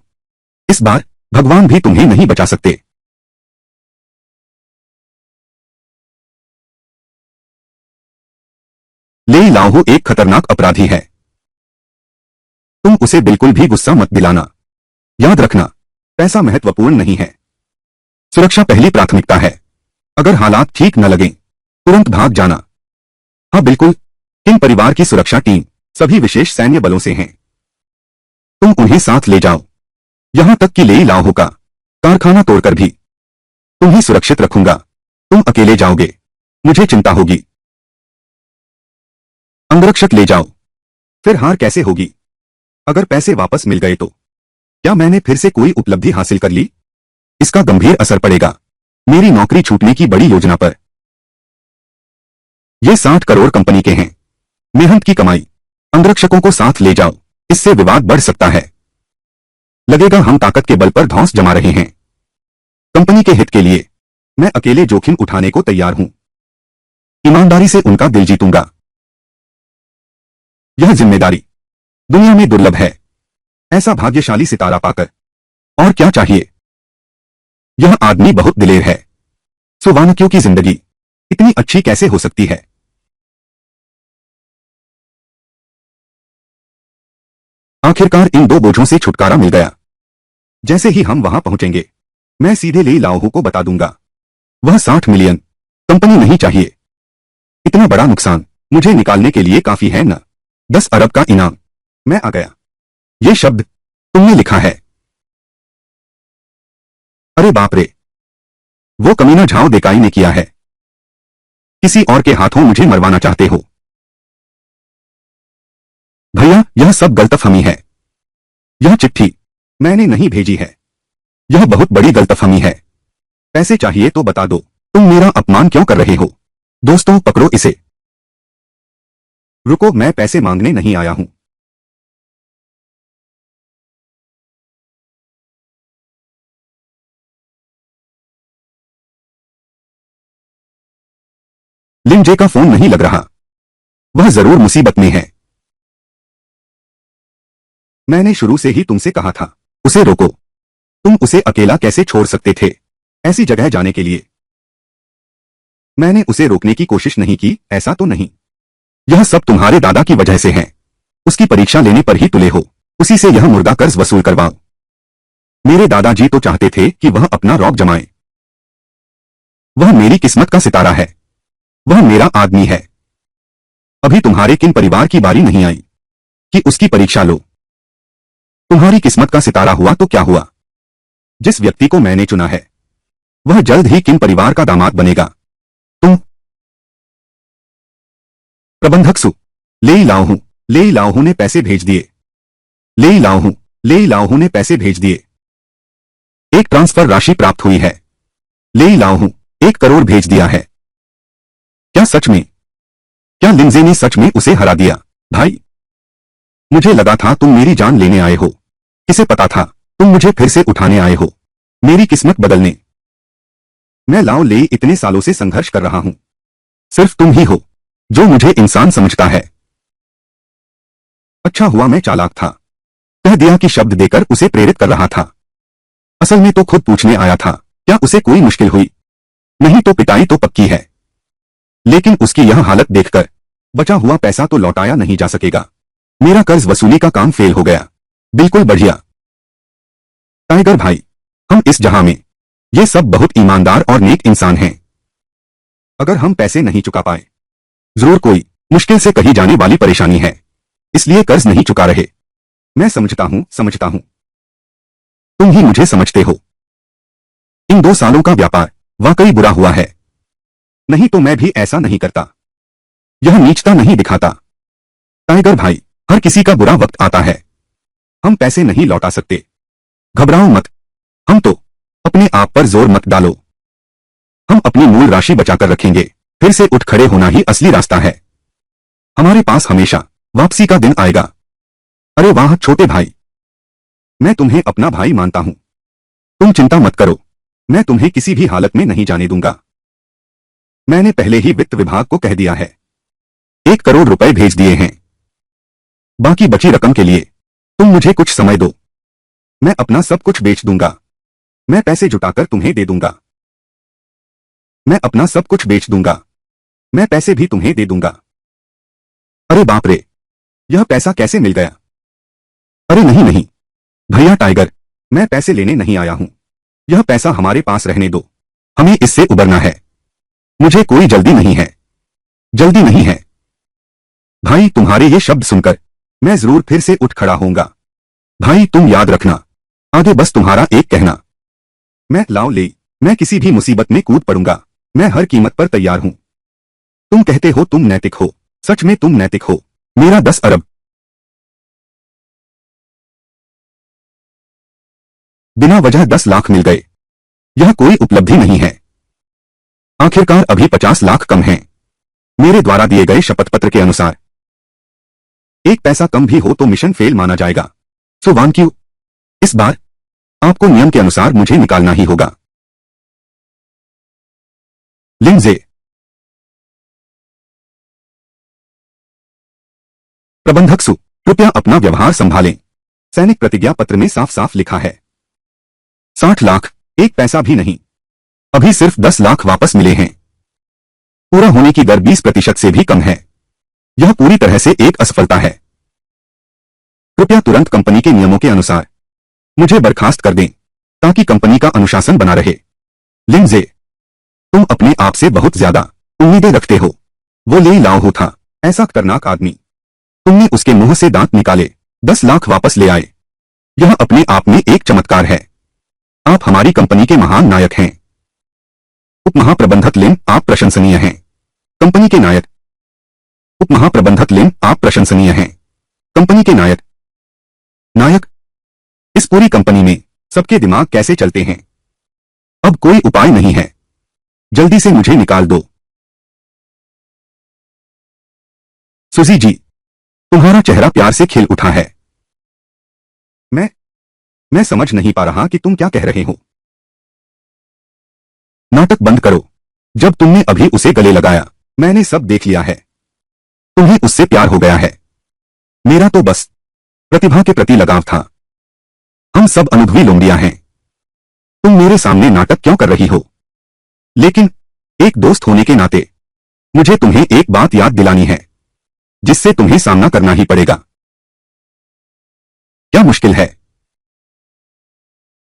इस बार भगवान भी तुम्हें नहीं बचा सकते। लेई लाओहू एक खतरनाक अपराधी है। तुम उसे बिल्कुल भी गुस्सा मत दिलाना। याद रखना, पैसा महत्वपूर्ण नहीं है, सुरक्षा पहली प्राथमिकता है। अगर हालात ठीक न लगें, तुरंत भाग जाना। हाँ बिल्कुल, किन परिवार की सुरक्षा टीम सभी विशेष सैन्य बलों से हैं। तुम उन्हें साथ ले जाओ, यहां तक कि लेई लाओहू का कारखाना तोड़कर भी तुम्हें सुरक्षित रखूंगा। तुम अकेले जाओगे, मुझे चिंता होगी। अंगरक्षक ले जाओ। फिर हार कैसे होगी? अगर पैसे वापस मिल गए तो क्या मैंने फिर से कोई उपलब्धि हासिल कर ली? इसका गंभीर असर पड़ेगा मेरी नौकरी छूटने की बड़ी योजना पर। ये 60 करोड़ कंपनी के हैं, मेहनत की कमाई। अंगरक्षकों को साथ ले जाओ, इससे विवाद बढ़ सकता है। लगेगा हम ताकत के बल पर धौंस जमा रहे हैं। कंपनी के हित के लिए मैं अकेले जोखिम उठाने को तैयार हूं। ईमानदारी से उनका दिल जीतूंगा। यह जिम्मेदारी दुनिया में दुर्लभ है, ऐसा भाग्यशाली सितारा पाकर और क्या चाहिए। यह आदमी बहुत दिलेर है। सुवानक्यों की जिंदगी इतनी अच्छी कैसे हो सकती है? आखिरकार इन 2 बोझों से छुटकारा मिल गया। जैसे ही हम वहां पहुंचेंगे, मैं सीधे लेई लाओहू को बता दूंगा। वह 60 मिलियन कंपनी नहीं चाहिए। इतना बड़ा नुकसान मुझे निकालने के लिए काफी है न। 10 अरब का इनाम। मैं आ गया। ये शब्द तुमने लिखा है? अरे बाप रे, वो कमीना झाओ देकाई ने किया है। किसी और के हाथों मुझे मरवाना चाहते हो? भैया, यह सब गलतफहमी है। यह चिट्ठी मैंने नहीं भेजी है। यह बहुत बड़ी गलतफहमी है। पैसे चाहिए तो बता दो। तुम मेरा अपमान क्यों कर रहे हो? दोस्तों, पकड़ो इसे। रुको, मैं पैसे मांगने नहीं आया हूं। लिंजे का फोन नहीं लग रहा। वह जरूर मुसीबत में है। मैंने शुरू से ही तुमसे कहा था, उसे रोको। तुम उसे अकेला कैसे छोड़ सकते थे ऐसी जगह जाने के लिए? मैंने उसे रोकने की कोशिश नहीं की, ऐसा तो नहीं। यह सब तुम्हारे दादा की वजह से है। उसकी परीक्षा लेने पर ही तुले हो, उसी से यह मुर्दा कर्ज वसूल करवाओ। मेरे दादाजी तो चाहते थे कि वह अपना रौब जमाए। वह मेरी किस्मत का सितारा है, वह मेरा आदमी है। अभी तुम्हारे किन परिवार की बारी नहीं आई कि उसकी परीक्षा लो। तुम्हारी किस्मत का सितारा हुआ तो क्या हुआ, जिस व्यक्ति को मैंने चुना है वह जल्द ही किन परिवार का दामाद बनेगा। तुम प्रबंधक सु ले लाओ ने पैसे भेज दिए। ले लाओ ने पैसे भेज दिए। एक ट्रांसफर राशि प्राप्त हुई है। ले लाओ 1 करोड़ भेज दिया है। क्या सच में? क्या लिंजे ने सच में उसे हरा दिया? भाई, मुझे लगा था तुम मेरी जान लेने आए हो। किसे पता था तुम मुझे फिर से उठाने आए हो, मेरी किस्मत बदलने। मैं लाओ ले इतने सालों से संघर्ष कर रहा हूं। सिर्फ तुम ही हो जो मुझे इंसान समझता है। अच्छा हुआ मैं चालाक था, कह दिया कि शब्द देकर उसे प्रेरित कर रहा था। असल में तो खुद पूछने आया था क्या उसे कोई मुश्किल हुई, नहीं तो पिटाई तो पक्की है। लेकिन उसकी यह हालत देखकर बचा हुआ पैसा तो लौटाया नहीं जा सकेगा। मेरा कर्ज वसूली का काम फेल हो गया। बिल्कुल बढ़िया टाइगर भाई, हम इस जहां में ये सब बहुत ईमानदार और नेक इंसान हैं। अगर हम पैसे नहीं चुका पाए, जरूर कोई मुश्किल से कही जाने वाली परेशानी है, इसलिए कर्ज नहीं चुका रहे। मैं समझता हूं तुम ही मुझे समझते हो। इन 2 सालों का व्यापार वाकई बुरा हुआ है, नहीं तो मैं भी ऐसा नहीं करता। यह नीचता नहीं दिखाता। टाइगर भाई, हर किसी का बुरा वक्त आता है। हम पैसे नहीं लौटा सकते, घबराओ मत। हम तो अपने आप पर जोर मत डालो। हम अपनी मूल राशि बचाकर रखेंगे। फिर से उठ खड़े होना ही असली रास्ता है। हमारे पास हमेशा वापसी का दिन आएगा। अरे वाह छोटे भाई, मैं तुम्हें अपना भाई मानता हूं। तुम चिंता मत करो, मैं तुम्हें किसी भी हालत में नहीं जाने दूंगा। मैंने पहले ही वित्त विभाग को कह दिया है, 1 करोड़ रुपए भेज दिए हैं। बाकी बची रकम के लिए तुम मुझे कुछ समय दो। मैं अपना सब कुछ बेच दूंगा। मैं पैसे जुटाकर तुम्हें दे दूंगा। मैं अपना सब कुछ बेच दूंगा। मैं पैसे भी तुम्हें दे दूंगा। अरे बाप रे, यह पैसा कैसे मिल गया? अरे नहीं भैया टाइगर, मैं पैसे लेने नहीं आया हूं। यह पैसा हमारे पास रहने दो, हमें इससे उबरना है। मुझे कोई जल्दी नहीं है। भाई, तुम्हारे ये शब्द सुनकर मैं जरूर फिर से उठ खड़ा होऊंगा। भाई तुम याद रखना, आगे बस तुम्हारा एक कहना। मैं लाओ ले, मैं किसी भी मुसीबत में कूद पड़ूंगा। मैं हर कीमत पर तैयार हूं। तुम कहते हो तुम नैतिक हो, सच में तुम नैतिक हो। मेरा 10 अरब बिना वजह 10 लाख मिल गए। यह कोई उपलब्धि नहीं है। आखिरकार अभी 50 लाख कम हैं। मेरे द्वारा दिए गए शपथ पत्र के अनुसार 1 पैसा कम भी हो तो मिशन फेल माना जाएगा। सो वान क्यू, इस बार आपको नियम के अनुसार मुझे निकालना ही होगा। लिंजे, प्रबंधक सु, कृपया अपना व्यवहार संभालें। सैनिक प्रतिज्ञा पत्र में साफ साफ लिखा है 60 लाख, 1 पैसा भी नहीं। अभी सिर्फ 10 लाख वापस मिले हैं। पूरा होने की दर 20% से भी कम है। यह पूरी तरह से एक असफलता है। कृपया तुरंत कंपनी के नियमों के अनुसार मुझे बर्खास्त कर दें ताकि कंपनी का अनुशासन बना रहे। लिंजे, तुम अपने आप से बहुत ज्यादा उम्मीदें रखते हो। वो ले लाओ था ऐसा खतरनाक आदमी। तुमने उसके मुंह से दांत निकाले, 10 लाख वापस ले आए। यह अपने आप में एक चमत्कार है। आप हमारी कंपनी के महान नायक हैं। उप महाप्रबंधक लिन, आप प्रशंसनीय हैं। कंपनी के नायक। उप महाप्रबंधक लिन, आप प्रशंसनीय हैं। कंपनी के नायक। नायक, इस पूरी कंपनी में सबके दिमाग कैसे चलते हैं? अब कोई उपाय नहीं है, जल्दी से मुझे निकाल दो। सुजी जी, तुम्हारा चेहरा प्यार से खिल उठा है। मैं समझ नहीं पा रहा कि तुम क्या कह रहे हो। नाटक बंद करो। जब तुमने अभी उसे गले लगाया, मैंने सब देख लिया है। तुम्हें उससे प्यार हो गया है। मेरा तो बस प्रतिभा के प्रति लगाव था। हम सब अनुभवी लोंडियां हैं। तुम मेरे सामने नाटक क्यों कर रही हो? लेकिन एक दोस्त होने के नाते मुझे तुम्हें एक बात याद दिलानी है जिससे तुम्हें सामना करना ही पड़ेगा। क्या मुश्किल है?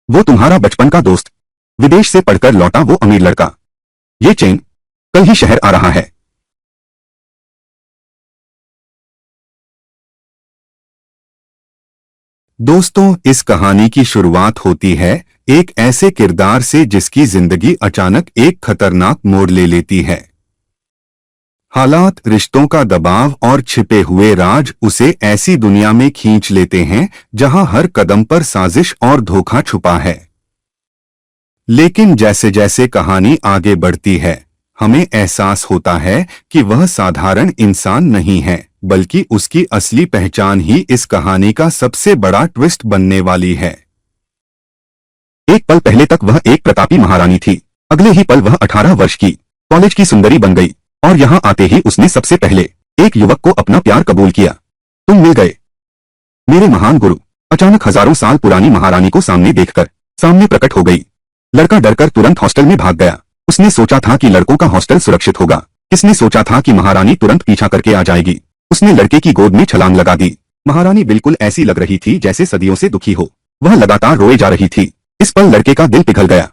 वो तुम्हारा बचपन का दोस्त, विदेश से पढ़कर लौटा वो अमीर लड़का। ये चेन कल ही शहर आ रहा है। दोस्तों, इस कहानी की शुरुआत होती है एक ऐसे किरदार से जिसकी जिंदगी अचानक एक खतरनाक मोड़ ले लेती है। हालात, रिश्तों का दबाव और छिपे हुए राज उसे ऐसी दुनिया में खींच लेते हैं जहां हर कदम पर साजिश और धोखा छुपा है। लेकिन जैसे जैसे कहानी आगे बढ़ती है, हमें एहसास होता है कि वह साधारण इंसान नहीं है, बल्कि उसकी असली पहचान ही इस कहानी का सबसे बड़ा ट्विस्ट बनने वाली है। एक पल पहले तक वह एक प्रतापी महारानी थी। अगले ही पल वह 18 वर्ष की कॉलेज की सुंदरी बन गई और यहाँ आते ही उसने सबसे पहले एक युवक को अपना प्यार कबूल किया। तुम मिल गए, मेरे महान गुरु। अचानक हजारों साल पुरानी महारानी को सामने देखकर सामने प्रकट हो गई। लड़का डरकर तुरंत हॉस्टल में भाग गया। उसने सोचा था कि लड़कों का हॉस्टल सुरक्षित होगा। किसने सोचा था कि महारानी तुरंत पीछा करके आ जाएगी। उसने लड़के की गोद में छलांग लगा दी। महारानी बिल्कुल ऐसी लग रही थी जैसे सदियों से दुखी हो। वह लगातार रोए जा रही थी। इस पल लड़के का दिल पिघल गया।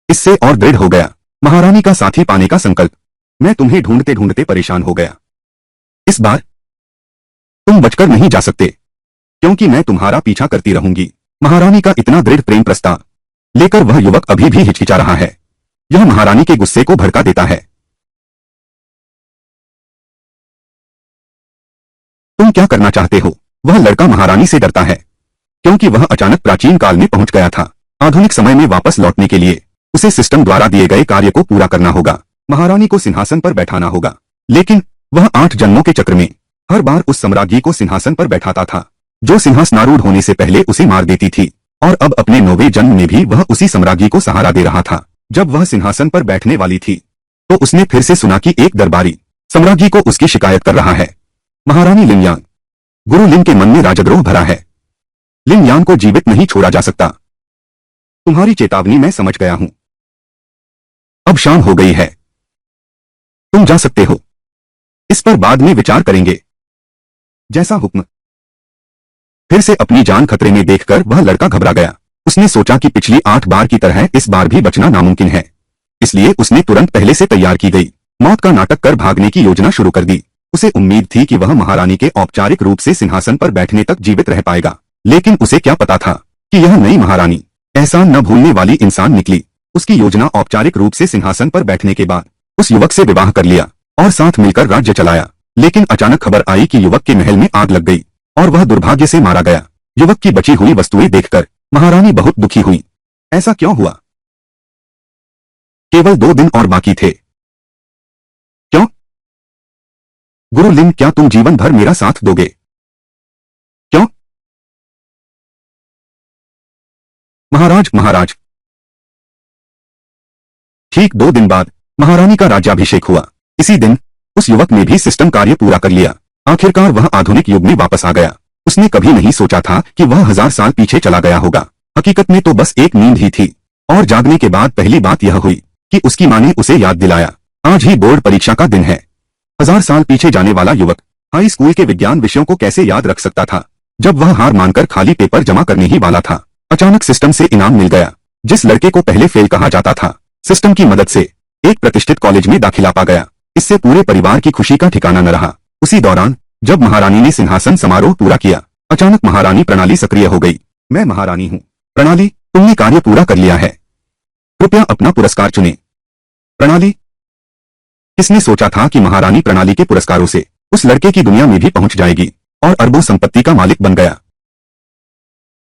इससे और दृढ़ हो गया। महारानी का साथी पाने का संकल्प। मैं तुम्हें ढूंढते ढूंढते परेशान हो गया। इस बार तुम बचकर नहीं जा सकते, क्योंकि मैं तुम्हारा पीछा करती रहूंगी। महारानी का इतना दृढ़ प्रेम प्रस्ताव लेकर वह युवक अभी भी हिचकिचा रहा है। यह महारानी के गुस्से को भड़का देता है। तुम क्या करना चाहते हो? वह लड़का महारानी से डरता है, क्योंकि वह अचानक प्राचीन काल में पहुंच गया था। आधुनिक समय में वापस लौटने के लिए उसे सिस्टम द्वारा दिए गए कार्य को पूरा करना होगा। महारानी को सिंहासन पर बैठाना होगा। लेकिन वह 8 जन्मों के चक्र में हर बार उस सम्राज्ञी को सिंहासन पर बैठाता था, जो सिंहासनारूढ़ होने से पहले उसे मार देती थी। और अब अपने 9वें जन्म में भी वह उसी सम्राज्ञी को सहारा दे रहा था। जब वह सिंहासन पर बैठने वाली थी, तो उसने फिर से सुना कि एक दरबारी सम्राज्ञी को उसकी शिकायत कर रहा है। महारानी लिनयांग, गुरु लिन के मन में राजद्रोह भरा है। लिनयांग को जीवित नहीं छोड़ा जा सकता। तुम्हारी चेतावनी मैं समझ गया हूं। अब शाम हो गई है, तुम जा सकते हो। इस पर बाद में विचार करेंगे। जैसा हुक्म। फिर से अपनी जान खतरे में देखकर वह लड़का घबरा गया। उसने सोचा कि पिछली 8 बार की तरह इस बार भी बचना नामुमकिन है। इसलिए उसने तुरंत पहले से तैयार की गई मौत का नाटक कर भागने की योजना शुरू कर दी। उसे उम्मीद थी कि वह महारानी के औपचारिक रूप से सिंहासन पर बैठने तक जीवित रह पाएगा। लेकिन उसे क्या पता था कि यह नई महारानी एहसान न भूलने वाली इंसान निकली। उसकी योजना औपचारिक रूप से सिंहासन पर बैठने के बाद उस युवक से विवाह कर लिया और साथ मिलकर राज्य चलाया। लेकिन अचानक खबर आई कि युवक के महल में आग लग गई और वह दुर्भाग्य से मारा गया। युवक की बची हुई वस्तुएं देखकर महारानी बहुत दुखी हुई। ऐसा क्यों हुआ? केवल 2 दिन और बाकी थे। क्यों? गुरु लिन, क्या तुम जीवन भर मेरा साथ दोगे? क्यों? महाराज। ठीक 2 दिन बाद महारानी का राज्याभिषेक हुआ। इसी दिन उस युवक ने भी सिस्टम कार्य पूरा कर लिया। आखिरकार वह आधुनिक युग में वापस आ गया। उसने कभी नहीं सोचा था कि वह 1000 साल पीछे चला गया होगा। हकीकत में तो बस एक नींद ही थी। और जागने के बाद पहली बात यह हुई कि उसकी मां ने उसे याद दिलाया, आज ही बोर्ड परीक्षा का दिन है। 1000 साल पीछे जाने वाला युवक हाई स्कूल के विज्ञान विषयों को कैसे याद रख सकता था? जब वह हार मानकर खाली पेपर जमा करने ही वाला था, अचानक सिस्टम से इनाम मिल गया। जिस लड़के को पहले फेल कहा जाता था, सिस्टम की मदद से एक प्रतिष्ठित कॉलेज में दाखिला पा गया। इससे पूरे परिवार की खुशी का ठिकाना न रहा। उसी दौरान जब महारानी ने सिंहासन समारोह पूरा किया, अचानक महारानी प्रणाली सक्रिय हो गई। मैं महारानी हूँ। प्रणाली, तुमने कार्य पूरा कर लिया है। कृपया अपना पुरस्कार चुनें। प्रणाली। किसने सोचा था कि महारानी प्रणाली के पुरस्कारों से उस लड़के की दुनिया में भी पहुंच जाएगी और अरबों संपत्ति का मालिक बन गया।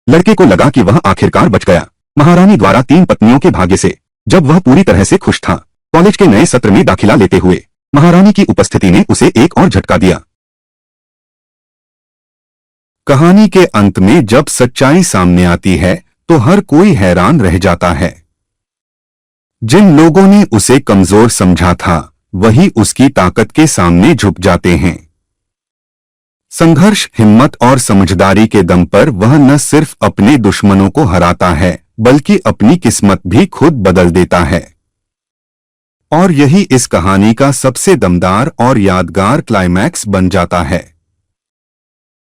लड़के को लगा कि वह आखिरकार बच गया। महारानी द्वारा 3 पत्नियों के भाग्य से जब वह पूरी तरह से खुश था, कॉलेज के नए सत्र में दाखिला लेते हुए महारानी की उपस्थिति ने उसे एक और झटका दिया। कहानी के अंत में जब सच्चाई सामने आती है तो हर कोई हैरान रह जाता है। जिन लोगों ने उसे कमजोर समझा था, वही उसकी ताकत के सामने झुक जाते हैं। संघर्ष, हिम्मत और समझदारी के दम पर वह न सिर्फ अपने दुश्मनों को हराता है, बल्कि अपनी किस्मत भी खुद बदल देता है। और यही इस कहानी का सबसे दमदार और यादगार क्लाइमैक्स बन जाता है।